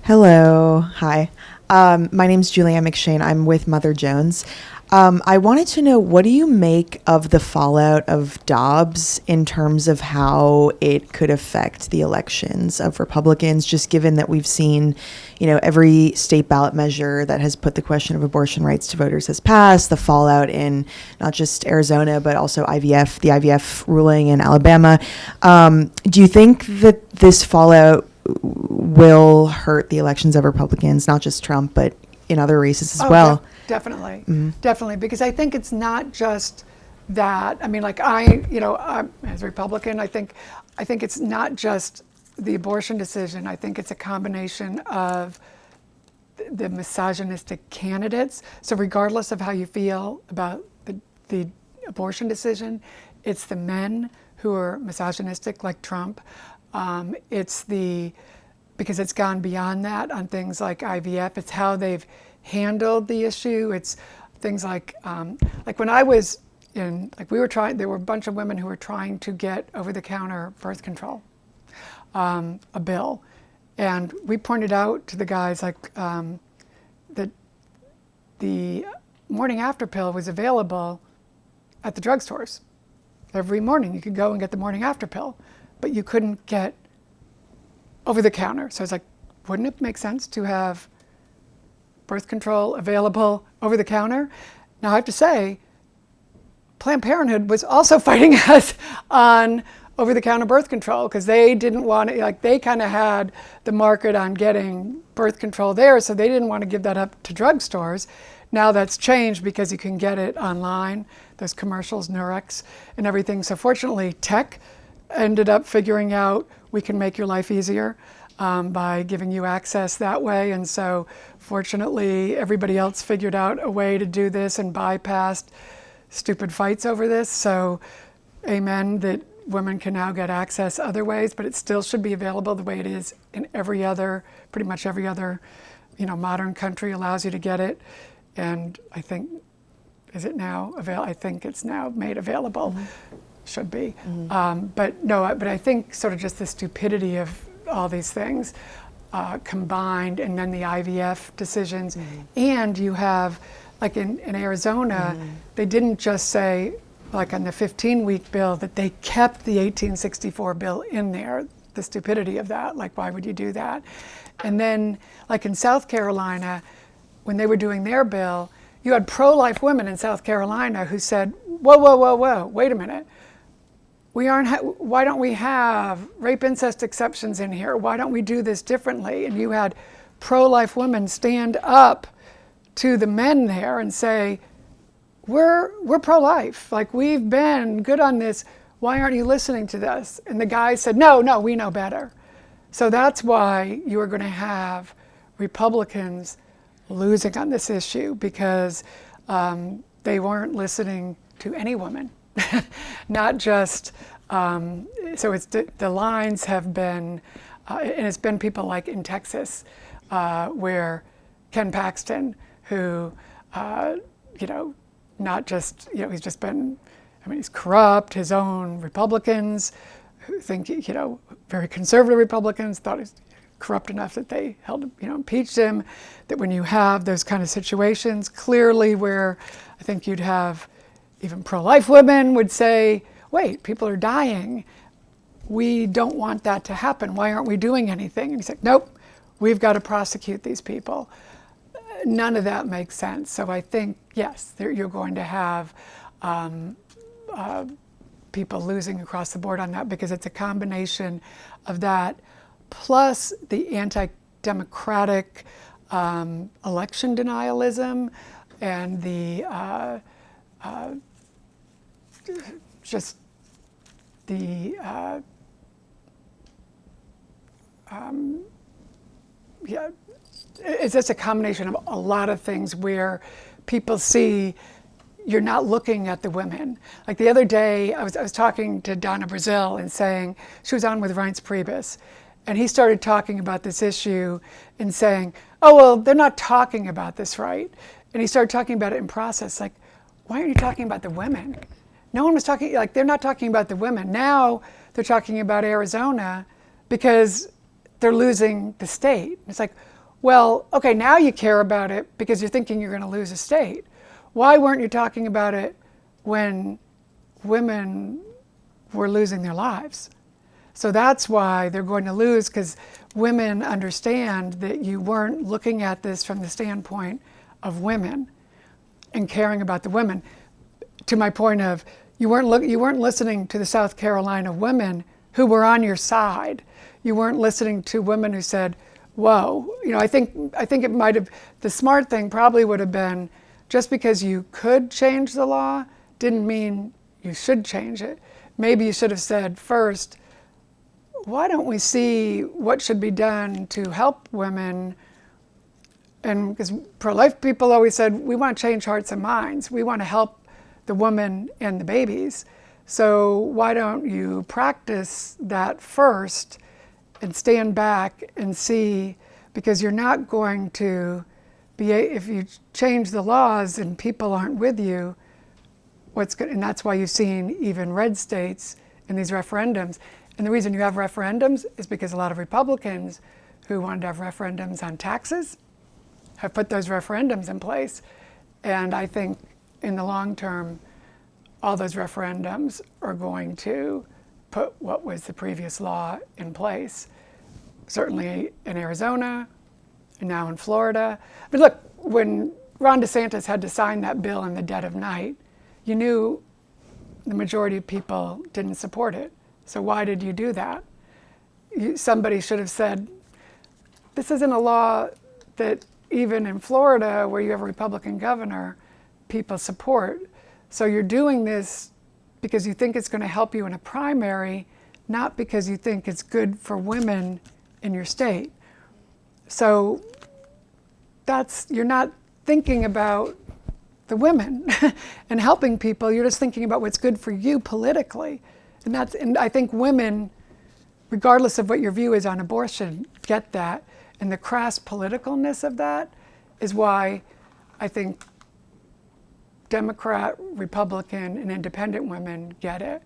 Hello. Hi. My name's Julianne McShane. I'm with Mother Jones. I wanted to know, what do you make of the fallout of Dobbs in terms of how it could affect the elections of Republicans, just given that we've seen, every state ballot measure that has put the question of abortion rights to voters has passed, the fallout in not just Arizona, but also the IVF ruling in Alabama. Do you think that this fallout will hurt the elections of Republicans, not just Trump, but in other races as well? Definitely. Mm-hmm. Definitely, because I think it's not just that. I'm as a Republican, I think it's not just the abortion decision. I think it's a combination of the misogynistic candidates. So regardless of how you feel about the abortion decision, it's the men who are misogynistic, like Trump. Because it's gone beyond that on things like IVF. It's how they've handled the issue. It's things like when I was there were a bunch of women who were trying to get over-the-counter birth control, a bill. And we pointed out to the guys that the morning after pill was available at the drugstores. Every morning you could go and get the morning after pill, but you couldn't get over the counter. So I was like, wouldn't it make sense to have birth control available over the counter? Now I have to say, Planned Parenthood was also fighting us on over the counter birth control, because they didn't want to, they kind of had the market on getting birth control there, so they didn't want to give that up to drugstores. Now that's changed because you can get it online, those commercials, Nurex and everything. So fortunately, tech ended up figuring out we can make your life easier by giving you access that way. And so fortunately, everybody else figured out a way to do this and bypassed stupid fights over this. So amen that women can now get access other ways, but it still should be available the way it is in pretty much every other, modern country allows you to get it. And I think, is it now available? I think it's now made available. Should be. But I think sort of just the stupidity of all these things combined, and then the IVF decisions. And you have, like in Arizona, they didn't just say, like on the 15-week bill, that they kept the 1864 bill in there. The stupidity of that, like why would you do that? And then, like in South Carolina, when they were doing their bill, you had pro-life women in South Carolina who said, whoa, wait a minute. Why don't we have rape incest exceptions in here? Why don't we do this differently? And you had pro-life women stand up to the men there and say, we're pro-life. Like, we've been good on this. Why aren't you listening to this? And the guys said, no, we know better. So that's why you are going to have Republicans losing on this issue, because they weren't listening to any woman. Not just, so it's the lines have been, and it's been people like in Texas, where Ken Paxton, who, not just, he's just been, he's corrupt. His own Republicans who think, very conservative Republicans thought he's corrupt enough that they impeached him. That when you have those kind of situations, clearly where I think you'd have even pro-life women would say, wait, people are dying. We don't want that to happen. Why aren't we doing anything? And he's like, nope, we've got to prosecute these people. None of that makes sense. So I think, yes, you're going to have people losing across the board on that, because it's a combination of that plus the anti-democratic election denialism and the just the it's just a combination of a lot of things where people see you're not looking at the women. Like the other day, I was talking to Donna Brazil and saying, she was on with Reince Priebus, and he started talking about this issue and saying, oh, well, they're not talking about this right. And he started talking about it in process, like, why aren't you talking about the women? No one was talking, like, they're not talking about the women. Now they're talking about Arizona because they're losing the state. It's like, well, okay, now you care about it because you're thinking you're going to lose a state. Why weren't you talking about it when women were losing their lives? So that's why they're going to lose, because women understand that you weren't looking at this from the standpoint of women and caring about the women. To my point of, you weren't listening to the South Carolina women who were on your side. You weren't listening to women who said, whoa, I think it might have, the smart thing probably would have been, just because you could change the law didn't mean you should change it. Maybe you should have said first, why don't we see what should be done to help women? And because pro-life people always said, we want to change hearts and minds. We want to help the woman and the babies. So why don't you practice that first and stand back and see, because you're not going to be, if you change the laws and people aren't with you, and that's why you've seen even red states in these referendums. And the reason you have referendums is because a lot of Republicans who wanted to have referendums on taxes have put those referendums in place. And I think in the long term, all those referendums are going to put what was the previous law in place. Certainly in Arizona, and now in Florida. But look, when Ron DeSantis had to sign that bill in the dead of night, you knew the majority of people didn't support it. So why did you do that? Somebody should have said, this isn't a law that even in Florida, where you have a Republican governor, people support. So you're doing this because you think it's going to help you in a primary, not because you think it's good for women in your state. So you're not thinking about the women and helping people. You're just thinking about what's good for you politically. And I think women, regardless of what your view is on abortion, get that. And the crass politicalness of that is why I think Democrat, Republican, and independent women get it.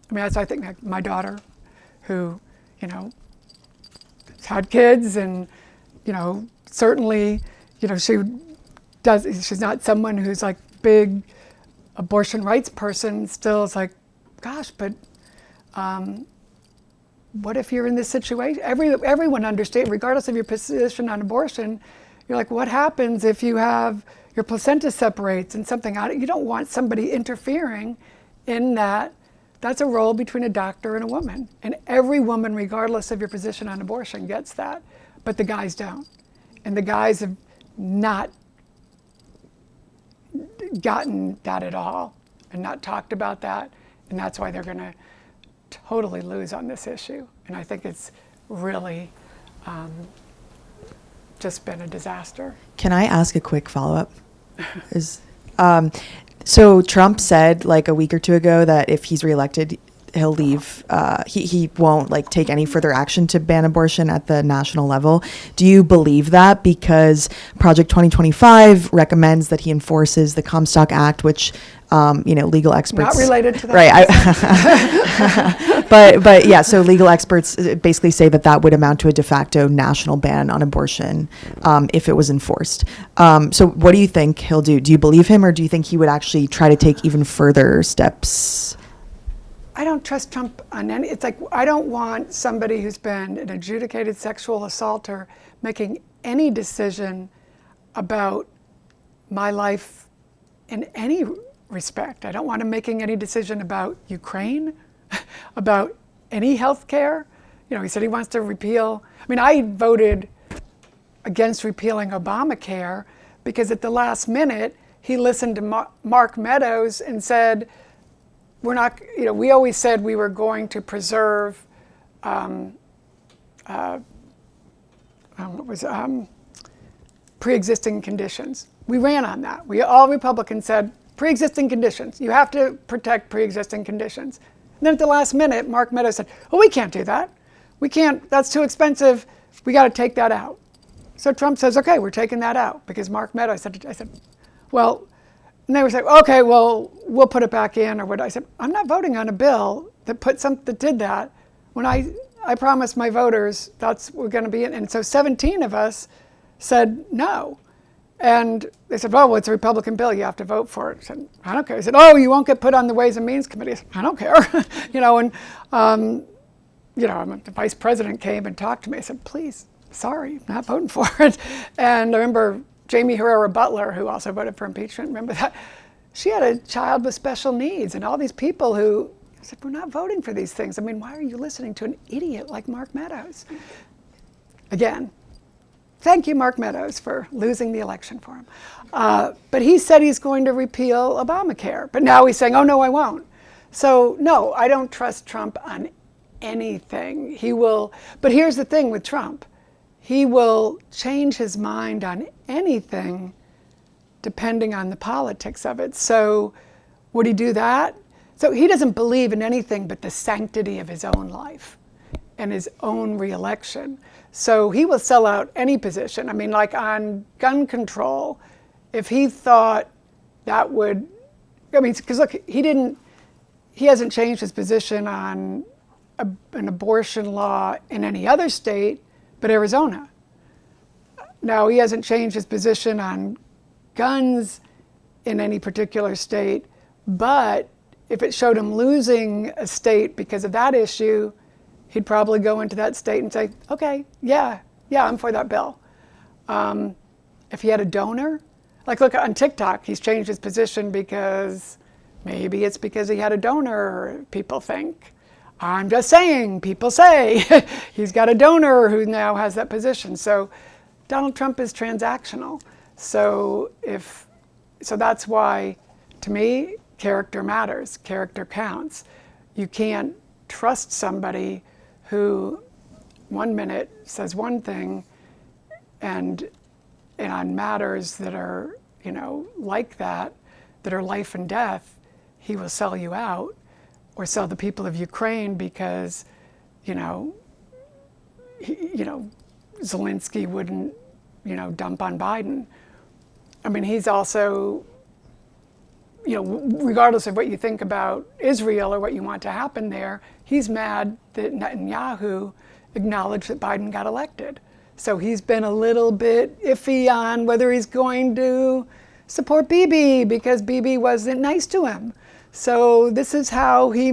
I mean, that's, I think, like my daughter, who, you know, has had kids and, you know, certainly, you know, she's not someone who's like big abortion rights person, still is like, gosh, but what if you're in this situation? Everyone understands, regardless of your position on abortion, you're like, what happens if you have your placenta separates and something out? You don't want somebody interfering in that. That's a role between a doctor and a woman. And every woman, regardless of your position on abortion, gets that. But the guys don't. And the guys have not gotten that at all and not talked about that. And that's why they're going to totally lose on this issue. And I think it's really just been a disaster. Can I ask a quick follow-up? So Trump said like a week or two ago that if he's reelected, he'll leave. He won't like take any further action to ban abortion at the national level. Do you believe that? Because Project 2025 recommends that he enforces the Comstock Act, which legal experts not related to that, right? but yeah, so legal experts basically say that would amount to a de facto national ban on abortion if it was enforced. So what do you think he'll do? Do you believe him, or do you think he would actually try to take even further steps? I don't trust Trump on any. It's like, I don't want somebody who's been an adjudicated sexual assaulter making any decision about my life in any respect. I don't want him making any decision about Ukraine, about any health care. You know, he said he wants to repeal. I mean, I voted against repealing Obamacare because at the last minute, he listened to Mark Meadows and said, we're not, we always said we were going to preserve pre-existing conditions. We ran on that. All Republicans said, pre-existing conditions. You have to protect pre-existing conditions. And then at the last minute, Mark Meadows said, well, we can't do that. We can't, that's too expensive. We got to take that out. So Trump says, okay, we're taking that out because Mark Meadows said, I said, well, and they were saying, okay, well, we'll put it back in or what. I said, I'm not voting on a bill that did that when I promised my voters that's we're going to be in. And so 17 of us said no. And they said, well, it's a Republican bill. You have to vote for it. I said, I don't care. They said, oh, you won't get put on the Ways and Means Committee. I said, I don't care. The vice president came and talked to me. I said, please, sorry, I'm not voting for it. And I remember Jamie Herrera Butler, who also voted for impeachment, remember that? She had a child with special needs, and all these people who said, we're not voting for these things. I mean, why are you listening to an idiot like Mark Meadows? Again, thank you, Mark Meadows, for losing the election for him. But he said he's going to repeal Obamacare, but now he's saying, oh, no, I won't. So, no, I don't trust Trump on anything. He will, but here's the thing with Trump. He will change his mind on anything depending on the politics of it. So would he do that? So he doesn't believe in anything but the sanctity of his own life and his own reelection. So he will sell out any position. I mean, like on gun control, if he thought that would, because look, he hasn't changed his position on an abortion law in any other state but Arizona. Now, he hasn't changed his position on guns in any particular state, but if it showed him losing a state because of that issue, he'd probably go into that state and say, okay, yeah, I'm for that bill. If he had a donor, like look on TikTok, he's changed his position because maybe it's because he had a donor, people think. I'm just saying, people say he's got a donor who now has that position. So Donald Trump is transactional. So that's why, to me, character matters. Character counts. You can't trust somebody who 1 minute says one thing and on matters that are, like that are life and death, he will sell you out. or sell the people of Ukraine because, Zelensky wouldn't, dump on Biden. I mean, he's also, regardless of what you think about Israel or what you want to happen there, he's mad that Netanyahu acknowledged that Biden got elected. So he's been a little bit iffy on whether he's going to support Bibi because Bibi wasn't nice to him. So this is how he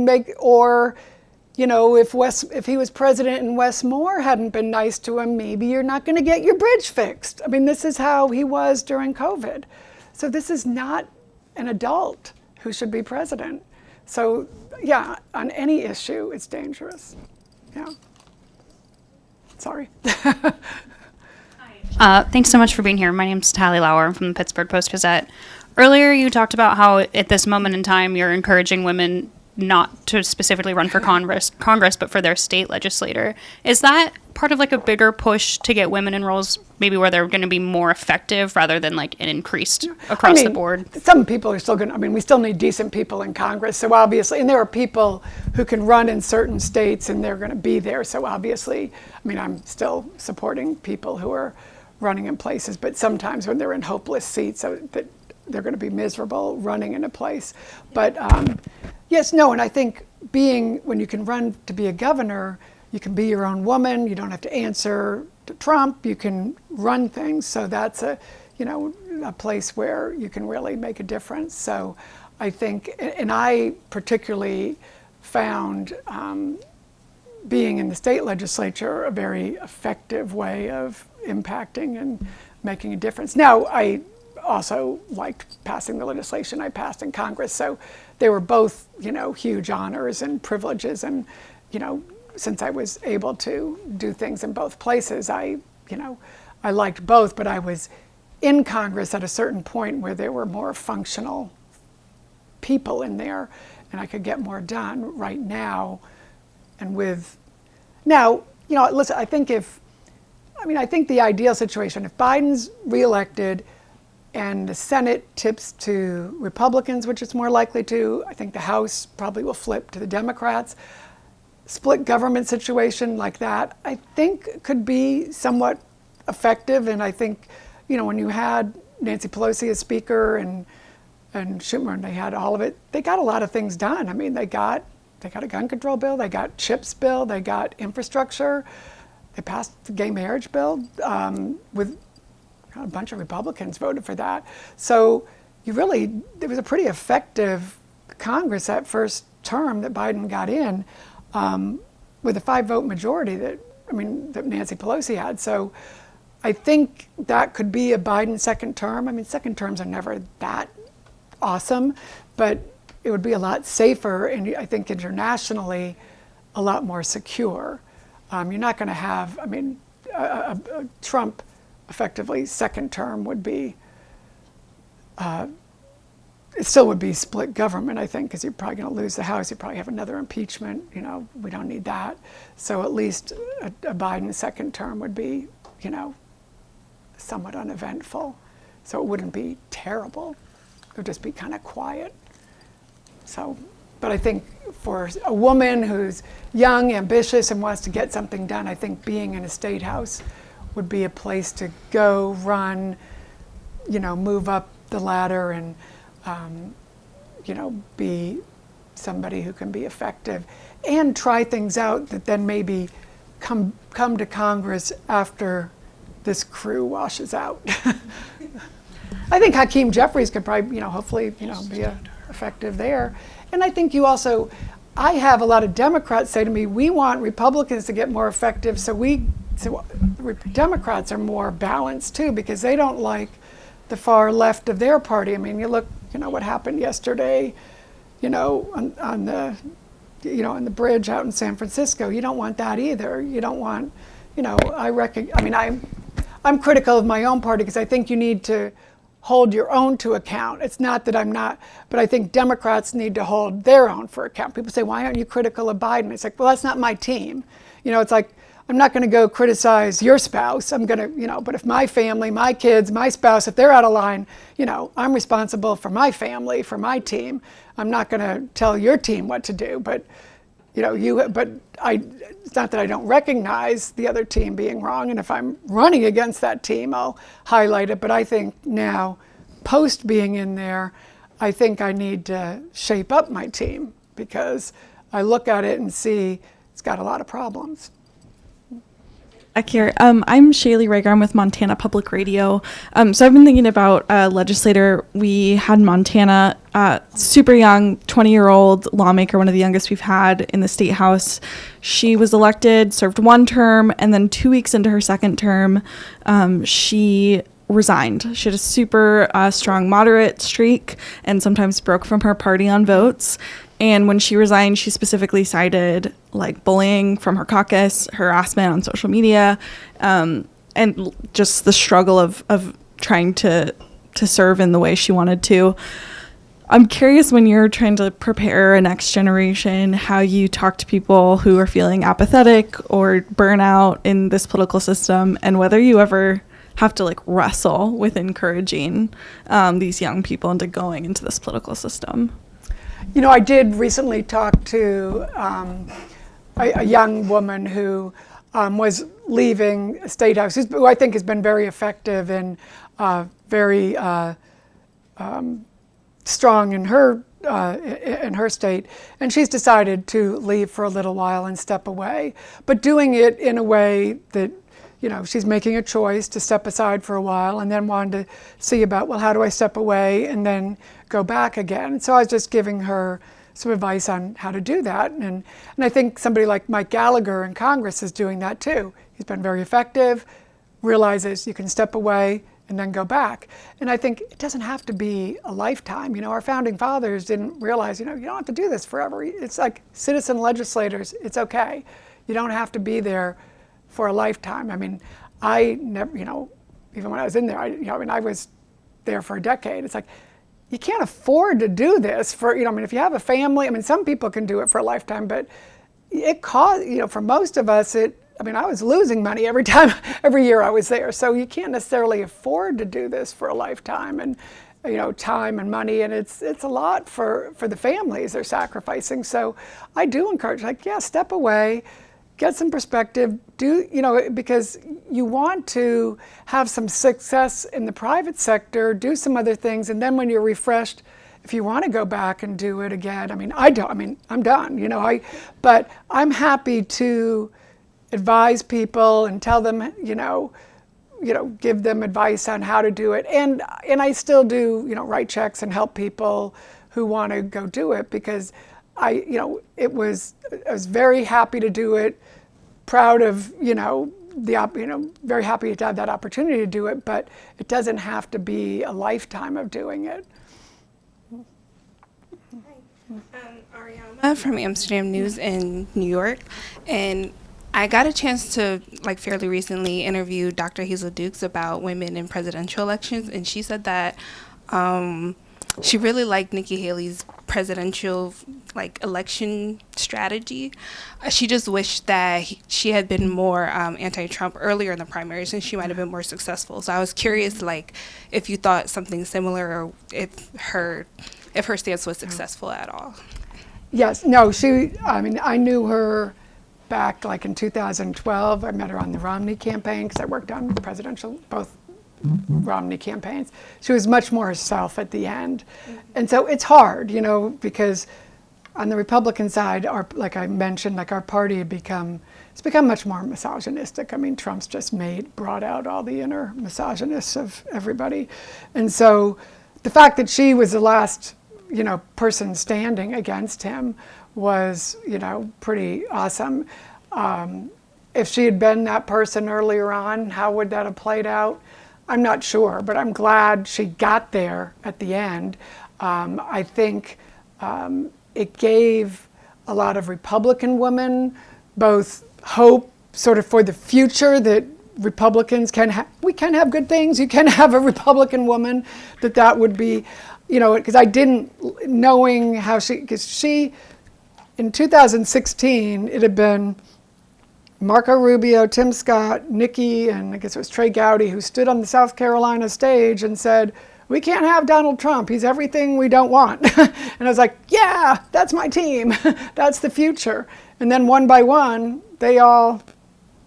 if he was president and Wes Moore hadn't been nice to him, maybe you're not going to get your bridge fixed. I mean, this is how he was during COVID. So this is not an adult who should be president. So yeah, on any issue, it's dangerous. Yeah. Sorry. Thanks so much for being here. My name's Tally Lauer. I'm from the Pittsburgh Post-Gazette. Earlier, you talked about how at this moment in time, you're encouraging women not to specifically run for Congress, but for their state legislator. Is that part of like a bigger push to get women in roles maybe where they're going to be more effective rather than like an increased across the board? Some people are still going to, we still need decent people in Congress. So obviously, and there are people who can run in certain states and they're going to be there. So obviously, I'm still supporting people who are running in places, but sometimes when they're in hopeless seats, so that they're going to be miserable running in a place. But yes, no, and I think when you can run to be a governor, you can be your own woman. You don't have to answer to Trump. You can run things. So that's a place where you can really make a difference. So I think, and I particularly found being in the state legislature a very effective way of impacting and making a difference. Now, I also liked passing the legislation I passed in Congress. So they were both, huge honors and privileges. And, since I was able to do things in both places, I liked both, but I was in Congress at a certain point where there were more functional people in there and I could get more done right now. And listen, I think the ideal situation, if Biden's reelected and the Senate tips to Republicans, which it's more likely to, I think the House probably will flip to the Democrats. Split government situation like that, I think could be somewhat effective. And I think, when you had Nancy Pelosi as Speaker and Schumer, and they had all of it, they got a lot of things done. They got a gun control bill, they got CHIPS bill, they got infrastructure, they passed the gay marriage bill with a bunch of Republicans voted for that. So it was a pretty effective Congress that first term that Biden got in with a 5-vote majority that Nancy Pelosi had. So I think that could be a Biden second term. Second terms are never that awesome, but it would be a lot safer and I think internationally a lot more secure. You're not going to have, a Trump effectively second term would be, it still would be split government, I think, because you're probably going to lose the House. You probably have another impeachment. We don't need that. So at least a Biden second term would be, somewhat uneventful. So it wouldn't be terrible. It would just be kind of quiet. So, but I think for a woman who's young, ambitious, and wants to get something done, I think being in a state house would be a place to go, run, move up the ladder and, be somebody who can be effective and try things out that then maybe come to Congress after this crew washes out. I think Hakeem Jeffries could probably, hopefully, be effective there. And I think I have a lot of Democrats say to me, we want Republicans to get more effective, so Democrats are more balanced too, because they don't like the far left of their party. You look, what happened yesterday, on the bridge out in San Francisco. You don't want that either. You don't want, I'm critical of my own party because I think you need to hold your own to account. It's not that I'm not, but I think Democrats need to hold their own for account. People say, why aren't you critical of Biden? It's like, well, that's not my team. It's like, I'm not going to go criticize your spouse. I'm going to, but if my family, my kids, my spouse, if they're out of line, I'm responsible for my family, for my team. I'm not going to tell your team what to do, but it's not that I don't recognize the other team being wrong, and if I'm running against that team, I'll highlight it. But I think now, post being in there, I think I need to shape up my team, because I look at it and see it's got a lot of problems. Here. I'm Shaylee Rager. I'm with Montana Public Radio. So I've been thinking about a legislator we had in Montana, super young, 20-year-old lawmaker, one of the youngest we've had in the state house. She was elected, served one term, and then 2 weeks into her second term, she resigned. She had a super strong moderate streak and sometimes broke from her party on votes. And when she resigned, she specifically cited bullying from her caucus, harassment on social media, and just the struggle of trying to serve in the way she wanted to. I'm curious, when you're trying to prepare a next generation, how you talk to people who are feeling apathetic or burnout in this political system, and whether you ever have to wrestle with encouraging these young people into going into this political system. I did recently talk to a young woman who was leaving State House, who I think has been very effective and very strong in her state, and she's decided to leave for a little while and step away, but doing it in a way that she's making a choice to step aside for a while and then wanted to see about, well, how do I step away and then go back again? And so I was just giving her some advice on how to do that. And I think somebody like Mike Gallagher in Congress is doing that too. He's been very effective, realizes you can step away and then go back. And I think it doesn't have to be a lifetime. Our founding fathers didn't realize, you don't have to do this forever. It's like citizen legislators, it's okay. You don't have to be there for a lifetime. I mean, I never, even when I was in there, I was there for a decade. It's like, you can't afford to do this for, if you have a family, some people can do it for a lifetime, but it costs, for most of us, I was losing money every year I was there. So you can't necessarily afford to do this for a lifetime, and, time and money, and it's a lot for the families they're sacrificing. So I do encourage, step away, get some perspective, because you want to have some success in the private sector, do some other things, and then when you're refreshed, if you want to go back and do it again, I'm done, but I'm happy to advise people and tell them, give them advice on how to do it, and I still do, write checks and help people who want to go do it, because I was very happy to do it, proud of, very happy to have that opportunity to do it, but it doesn't have to be a lifetime of doing it. Ariana from Amsterdam News in New York, and I got a chance to, fairly recently interview Dr. Hazel Dukes about women in presidential elections, and she said that she really liked Nikki Haley's presidential election strategy. She just wished that she had been more anti-Trump earlier in the primaries, and she might have been more successful. So I was curious, if you thought something similar, or if her stance was successful at all. Yes, no, I knew her back in 2012. I met her on the Romney campaign because I worked on both Romney campaigns. She was much more herself at the end. And so it's hard, because on the Republican side, like I mentioned, our party it's become much more misogynistic. Trump's just brought out all the inner misogynists of everybody. And so the fact that she was the last, person standing against him was, pretty awesome. If she had been that person earlier on, how would that have played out? I'm not sure, but I'm glad she got there at the end. I think it gave a lot of Republican women both hope sort of for the future, that Republicans we can have good things. You can have a Republican woman, that would be, because I didn't, knowing how because she, in 2016, it had been Marco Rubio, Tim Scott, Nikki, and I guess it was Trey Gowdy, who stood on the South Carolina stage and said, we can't have Donald Trump. He's everything we don't want. And I was like, yeah, that's my team. That's the future. And then one by one, they all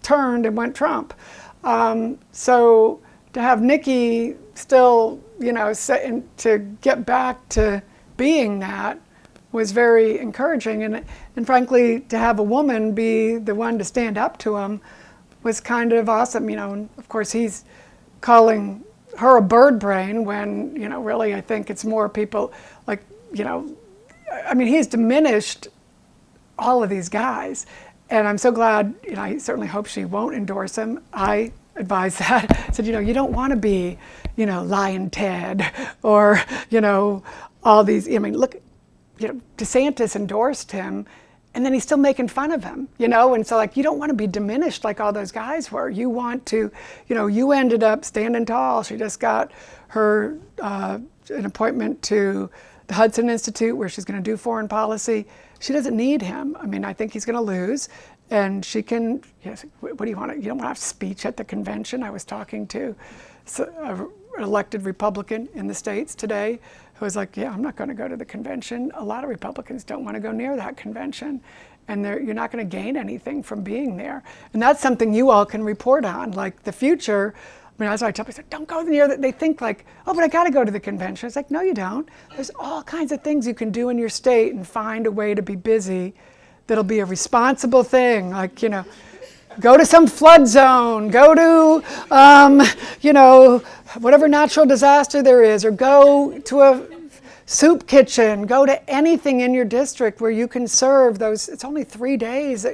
turned and went Trump. So to have Nikki still, to get back to being that was very encouraging. And frankly, to have a woman be the one to stand up to him was kind of awesome. And of course, he's calling her a bird brain when, really I think it's more people like, he's diminished all of these guys. And I'm so glad, I certainly hope she won't endorse him. I advise that. I said, you don't want to be, Lion Ted or, all these, look, DeSantis endorsed him and then he's still making fun of him, and so you don't want to be diminished like all those guys were. You want to, you ended up standing tall. She just got her an appointment to the Hudson Institute where she's going to do foreign policy. She doesn't need him. I think he's going to lose. And she can, what do you want? You don't want to have speech at the convention. I was talking to an elected Republican in the States today who was like, yeah, I'm not going to go to the convention. A lot of Republicans don't want to go near that convention. And you're not going to gain anything from being there. And that's something you all can report on. Like the future, that's why I tell people, don't go near that. They think like, oh, but I got to go to the convention. It's like, no, you don't. There's all kinds of things you can do in your state and find a way to be busy that'll be a responsible thing. Like, go to some flood zone, go to, whatever natural disaster there is, or go to a soup kitchen, go to anything in your district where you can serve those. It's only 3 days.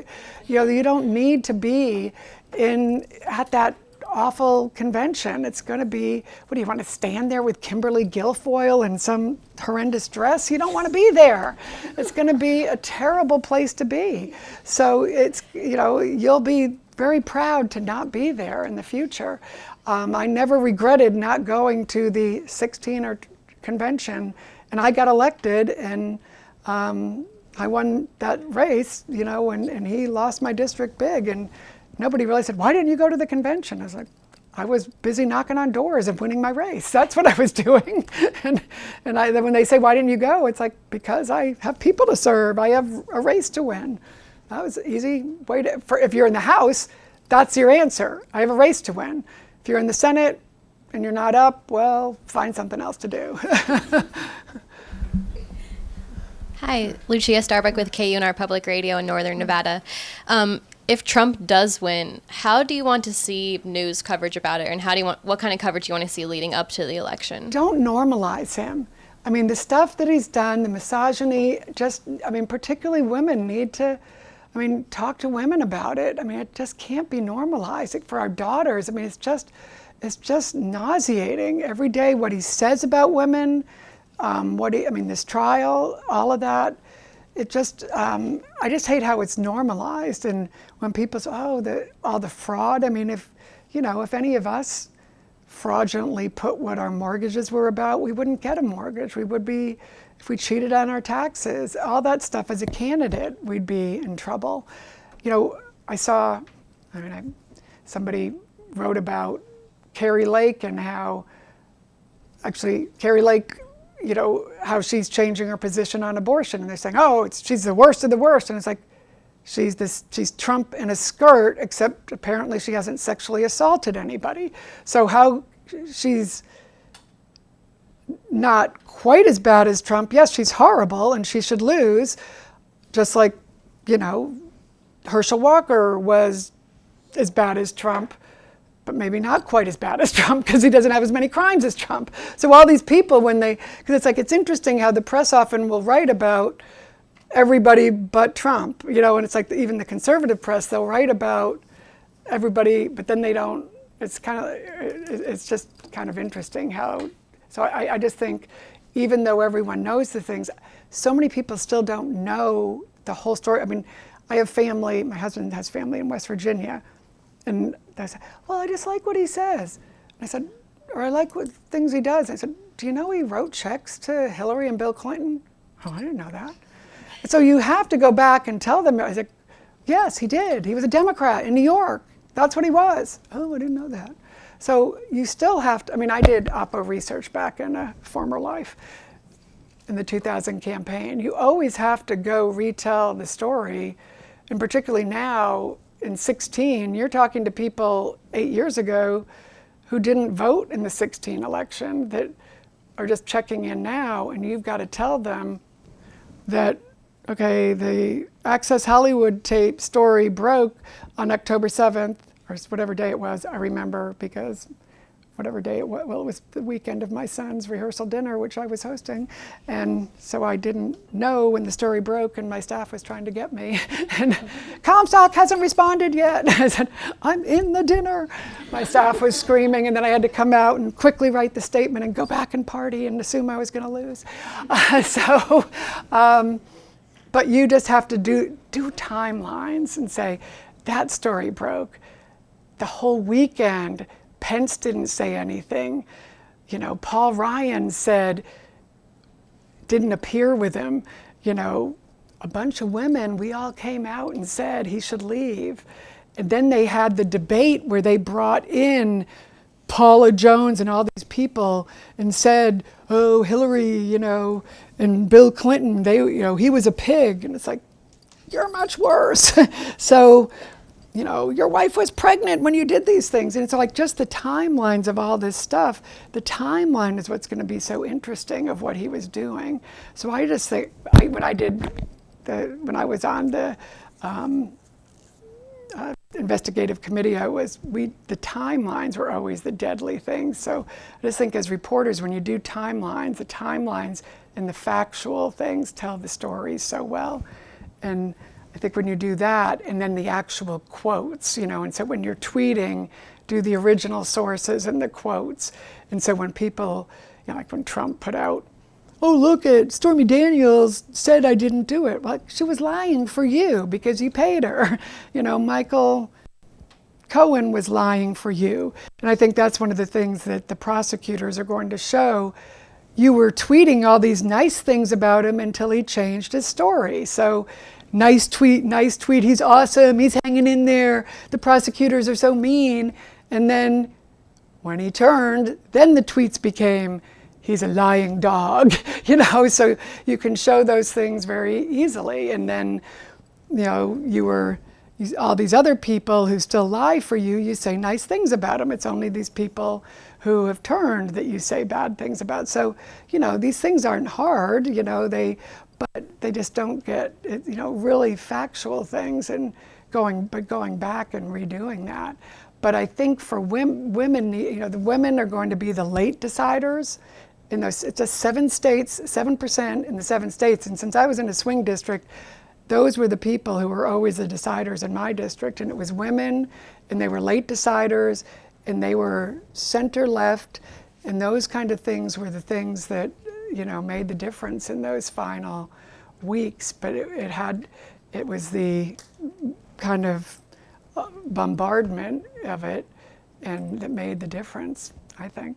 You don't need to be at that awful convention. It's going to be, what do you want to stand there with Kimberly Guilfoyle in some horrendous dress? You don't want to be there. It's going to be a terrible place to be. So it's, you'll be very proud to not be there in the future. I never regretted not going to the 16 convention, and I got elected, and I won that race, and he lost my district big, and nobody really said, why didn't you go to the convention? I was like, I was busy knocking on doors and winning my race. That's what I was doing. and when they say, why didn't you go? It's like, because I have people to serve. I have a race to win. That was an easy way if you're in the House, that's your answer. I have a race to win. If you're in the Senate and you're not up, well, find something else to do. Hi, Lucia Starbuck with KUNR Public Radio in Northern Nevada. If Trump does win, how do you want to see news coverage about it, and what kind of coverage do you want to see leading up to the election? Don't normalize him. The stuff that he's done, the misogyny, particularly women need to, talk to women about it. It just can't be normalized for our daughters. It's just nauseating every day what he says about women, this trial, all of that. It just, I just hate how it's normalized. And when people say, all the fraud, if any of us fraudulently put what our mortgages were about, we wouldn't get a mortgage. We would be, if we cheated on our taxes, all that stuff as a candidate, we'd be in trouble. I saw, somebody wrote about Carrie Lake and how, actually, Carrie Lake, how she's changing her position on abortion. And they're saying, she's the worst of the worst. And it's like, she's Trump in a skirt, except apparently she hasn't sexually assaulted anybody. So how she's not quite as bad as Trump. Yes, she's horrible and she should lose, just like, Herschel Walker was as bad as Trump, but maybe not quite as bad as Trump because he doesn't have as many crimes as Trump. So all these people, because it's interesting how the press often will write about everybody but Trump, and it's like even the conservative press, they'll write about everybody, but then they don't, it's just kind of interesting how, so I just think even though everyone knows the things, so many people still don't know the whole story. I have family, my husband has family in West Virginia, and they said, well, I just like what he says. And I said, or I like what things he does. I said, do you know he wrote checks to Hillary and Bill Clinton? Oh, I didn't know that. And so you have to go back and tell them. I said, Yes, he did. He was a Democrat in New York. That's what he was. Oh, I didn't know that. So you still have to, I mean, I did Oppo research back in a former life in the 2000 campaign. You always have to go retell the story, and particularly now in 16, you're talking to people 8 years ago who didn't vote in the 16 election that are just checking in now, and you've got to tell them that, okay, the Access Hollywood tape story broke on October 7th, or whatever day it was, I remember, because whatever day it was, well, it was the weekend of my son's rehearsal dinner, which I was hosting, and so I didn't know when the story broke, and my staff was trying to get me, and Comstock hasn't responded yet. I said, I'm in the dinner. My staff was screaming, and then I had to come out and quickly write the statement and go back and party and assume I was going to lose. But you just have to do timelines and say, that story broke. The whole weekend, Pence didn't say anything. You know, Paul Ryan didn't appear with him. You know, a bunch of women, we all came out and said he should leave. And then they had the debate where they brought in Paula Jones and all these people and said, oh, Hillary, you know, and Bill Clinton, he was a pig. And it's like, you're much worse. So, you know, your wife was pregnant when you did these things. And it's like just the timelines of all this stuff. The timeline is what's going to be so interesting of what he was doing. So I just think, when I was on the investigative committee, the timelines were always the deadly things. So I just think as reporters, when you do timelines, the timelines and the factual things tell the stories so well. And I think when you do that, and then the actual quotes, you know, and so when you're tweeting, do the original sources and the quotes. And so when people, you know, like when Trump put out, oh, look at Stormy Daniels said I didn't do it. Well, she was lying for you because you paid her. You know, Michael Cohen was lying for you. And I think that's one of the things that the prosecutors are going to show. You were tweeting all these nice things about him until he changed his story. So nice tweet, he's awesome, he's hanging in there, the prosecutors are so mean. And then when he turned, then the tweets became, he's a lying dog, you know, so you can show those things very easily. And then, you know, all these other people who still lie for you, you say nice things about them. It's only these people who have turned that you say bad things about. So, you know, these things aren't hard, you know, but they just don't get, you know, really factual things and going back and redoing that. But I think for women, you know, the women are going to be the late deciders. It's just 7 states, 7% in the 7 states. And since I was in a swing district, those were the people who were always the deciders in my district. And it was women, and they were late deciders, and they were center left. And those kind of things were the things that, you know, made the difference in those final weeks. But it was the kind of bombardment of it and that made the difference, I think.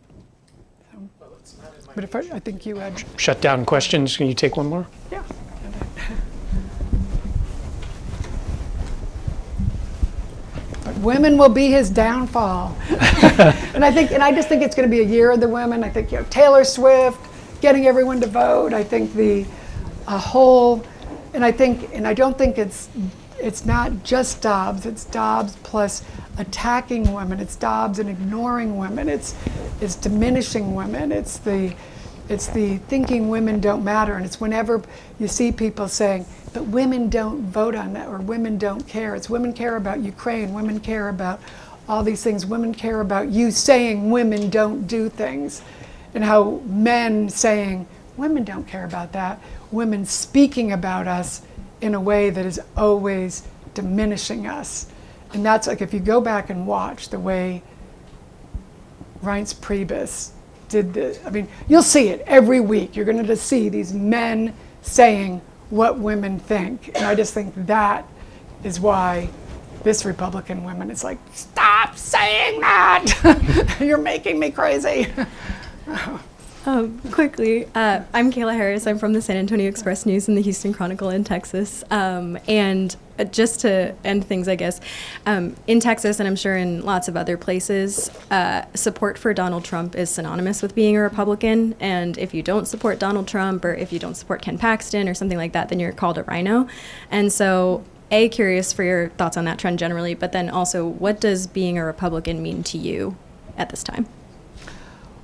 But I think you had Shut down questions. Can you take one more? Yeah. But women will be his downfall. and I just think it's going to be a year of the women. I think, you know, Taylor Swift, getting everyone to vote. I think I don't think it's not just Dobbs. It's Dobbs plus attacking women. It's Dobbs and ignoring women. It's diminishing women. It's the thinking women don't matter. And it's whenever you see people saying, but women don't vote on that, or women don't care. It's women care about Ukraine. Women care about all these things. Women care about you saying women don't do things. And how men saying, women don't care about that. Women speaking about us in a way that is always diminishing us. And that's like, if you go back and watch the way Reince Priebus did this, I mean, you'll see it every week. You're going to see these men saying what women think. And I just think that is why this Republican woman is like, stop saying that. You're making me crazy. Quickly, I'm Kayla Harris. I'm from the San Antonio Express News and the Houston Chronicle in Texas. And just to end things, I guess, in Texas, and I'm sure in lots of other places, support for Donald Trump is synonymous with being a Republican. And if you don't support Donald Trump, or if you don't support Ken Paxton or something like that, then you're called a rhino. And so, curious for your thoughts on that trend generally, but then also, what does being a Republican mean to you at this time?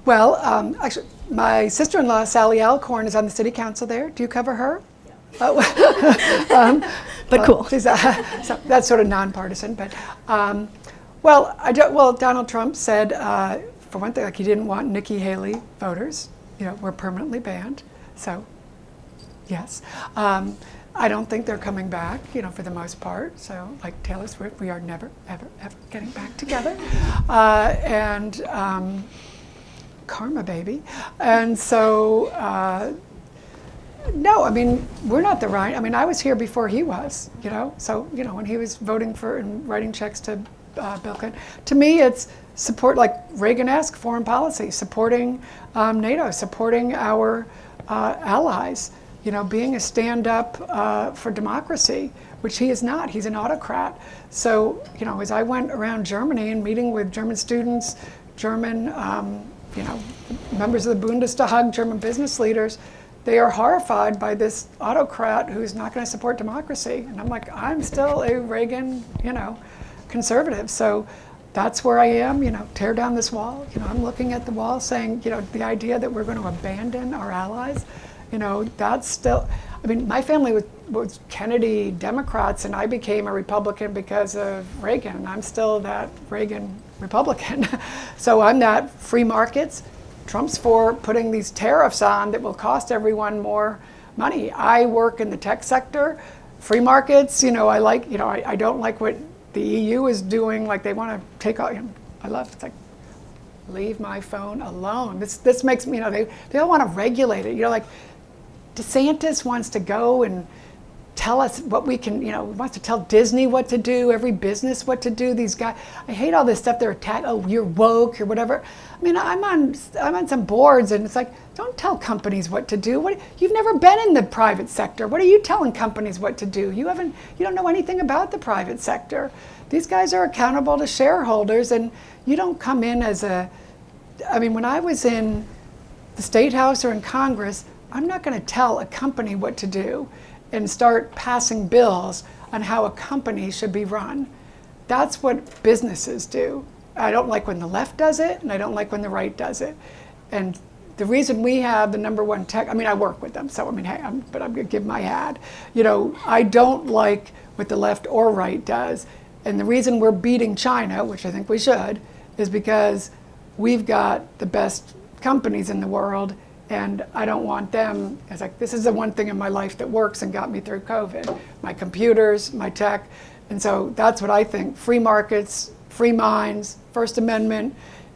Well, actually, my sister-in-law, Sally Alcorn, is on the city council there. Do you cover her? Oh. But cool. She's, so that's sort of nonpartisan. But, well, Donald Trump said, for one thing, like he didn't want Nikki Haley voters. Were permanently banned. So, yes. I don't think they're coming back, for the most part. So, like Taylor Swift, we are never, ever, ever getting back together. Karma, baby. And so, no, I mean, we're not the right. I mean, I was here before he was, So, when he was voting for and writing checks to Bill Clinton, to me, it's support, like Reagan-esque foreign policy, supporting NATO, supporting our allies, being a stand-up for democracy, which he is not. He's an autocrat. So, as I went around Germany and meeting with German students, German members of the Bundestag, German business leaders, they are horrified by this autocrat who's not going to support democracy. And I'm like, I'm still a Reagan, conservative. So that's where I am, tear down this wall. I'm looking at the wall saying, the idea that we're going to abandon our allies, that's still, I mean, my family was Kennedy Democrats, and I became a Republican because of Reagan, and I'm still that Reagan Republican. So I'm that free markets. Trump's for putting these tariffs on that will cost everyone more money. I work in the tech sector. Free markets, I like, I don't like what the EU is doing. Like they want to take all, I love, it's like, leave my phone alone. This makes me, they all want to regulate it. Like DeSantis wants to go and tell us what we can, wants to tell Disney what to do, every business what to do. These guys, I hate all this stuff. They're attacked. Oh, you're woke or whatever. I mean, I'm on some boards, and it's like, don't tell companies what to do. You've never been in the private sector. What are you telling companies what to do? You don't know anything about the private sector. These guys are accountable to shareholders, and you don't come in as when I was in the State House or in Congress, I'm not going to tell a company what to do and start passing bills on how a company should be run. That's what businesses do. I don't like when the left does it, and I don't like when the right does it. And the reason we have the #1 tech, I work with them, so hey, but I'm gonna give my hat. I don't like what the left or right does. And the reason we're beating China, which I think we should, is because we've got the best companies in the world, and I don't want them. It's like, this is the one thing in my life that works and got me through COVID. My computers, my tech. And so that's what I think. Free markets, free minds, First Amendment.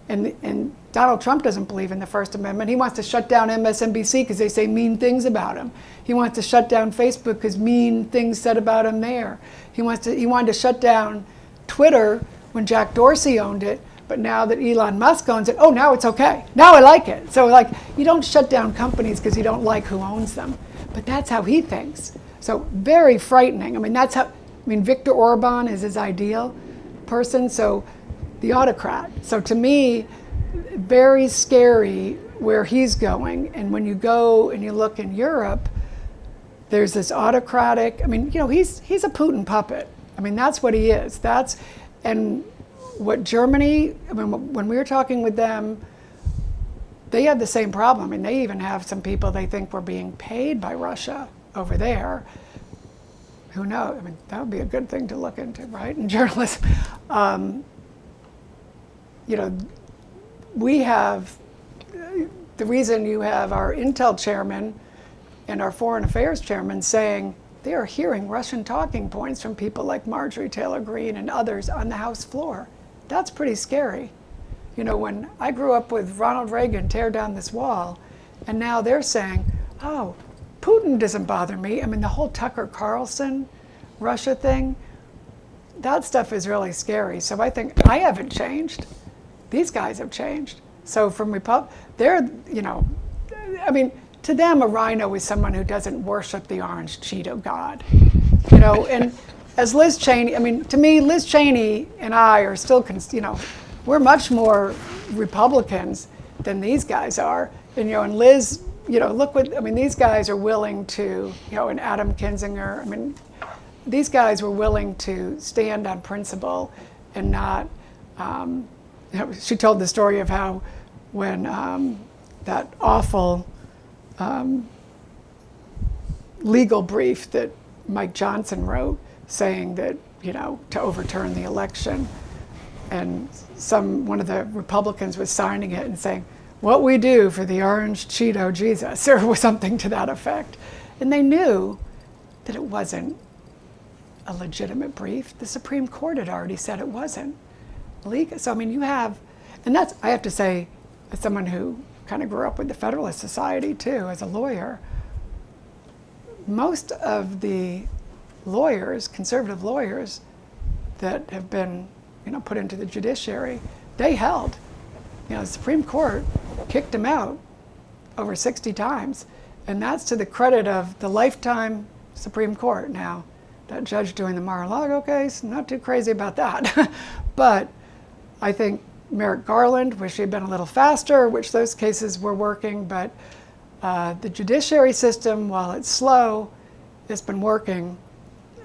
And Donald Trump doesn't believe in the First Amendment. He wants to shut down MSNBC because they say mean things about him. He wants to shut down Facebook because mean things said about him there. He wanted to shut down Twitter when Jack Dorsey owned it. But now that Elon Musk owns it, now it's okay. Now I like it. So you don't shut down companies because you don't like who owns them. But that's how he thinks. So very frightening. Viktor Orban is his ideal person. So the autocrat. So to me, very scary where he's going. And when you go and you look in Europe, there's this autocratic, he's a Putin puppet. That's what he is. And what Germany, when we were talking with them, they have the same problem. They even have some people they think were being paid by Russia over there. Who knows? That would be a good thing to look into, right? In journalism. We have, the reason you have our Intel chairman and our foreign affairs chairman saying they are hearing Russian talking points from people like Marjorie Taylor Greene and others on the House floor. That's pretty scary. When I grew up with Ronald Reagan tear down this wall, and now they're saying, oh, Putin doesn't bother me. the whole Tucker Carlson Russia thing, that stuff is really scary. So I think I haven't changed. These guys have changed. So from they're, I mean, to them, a rhino is someone who doesn't worship the orange Cheeto god. You know, and as Liz Cheney, I mean, to me, Liz Cheney and I are still, you know, we're much more Republicans than these guys are. And, you know, and Liz, you know, look what, I mean, these guys are willing to, you know, and Adam Kinzinger, I mean, these guys were willing to stand on principle and not, you know, she told the story of how when that awful legal brief that Mike Johnson wrote saying that, you know, to overturn the election, and one of the Republicans was signing it and saying, what we do for the orange Cheeto Jesus, or something to that effect. And they knew that it wasn't a legitimate brief. The Supreme Court had already said it wasn't legal. So, I mean, you have, and that's, I have to say, as someone who kind of grew up with the Federalist Society too, as a lawyer, most of the lawyers, conservative lawyers, that have been, you know, put into the judiciary, they held. You know, the Supreme Court kicked them out over 60 times. And that's to the credit of the lifetime Supreme Court. Now, that judge doing the Mar-a-Lago case, not too crazy about that. But I think Merrick Garland, wish he had been a little faster, which those cases were working. But the judiciary system, while it's slow, it's been working.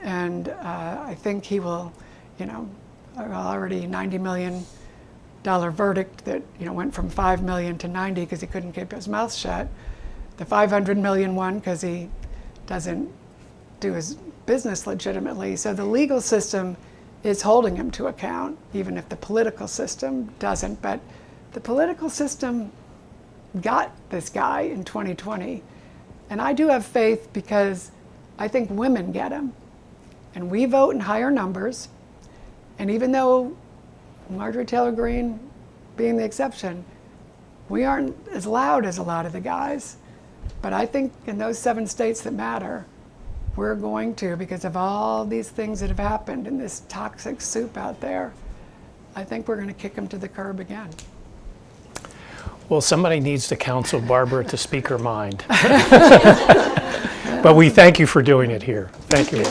And I think he will, you know, already $90 million verdict that, you know, went from 5 million to 90 because he couldn't keep his mouth shut. The 500 million one because he doesn't do his business legitimately. So the legal system is holding him to account, even if the political system doesn't. But the political system got this guy in 2020. And I do have faith because I think women get him. And we vote in higher numbers. And even though Marjorie Taylor Greene being the exception, we aren't as loud as a lot of the guys. But I think in those 7 states that matter, we're going to, because of all these things that have happened in this toxic soup out there, I think we're going to kick them to the curb again. Well, somebody needs to counsel Barbara to speak her mind. But we thank you for doing it here. Thank you.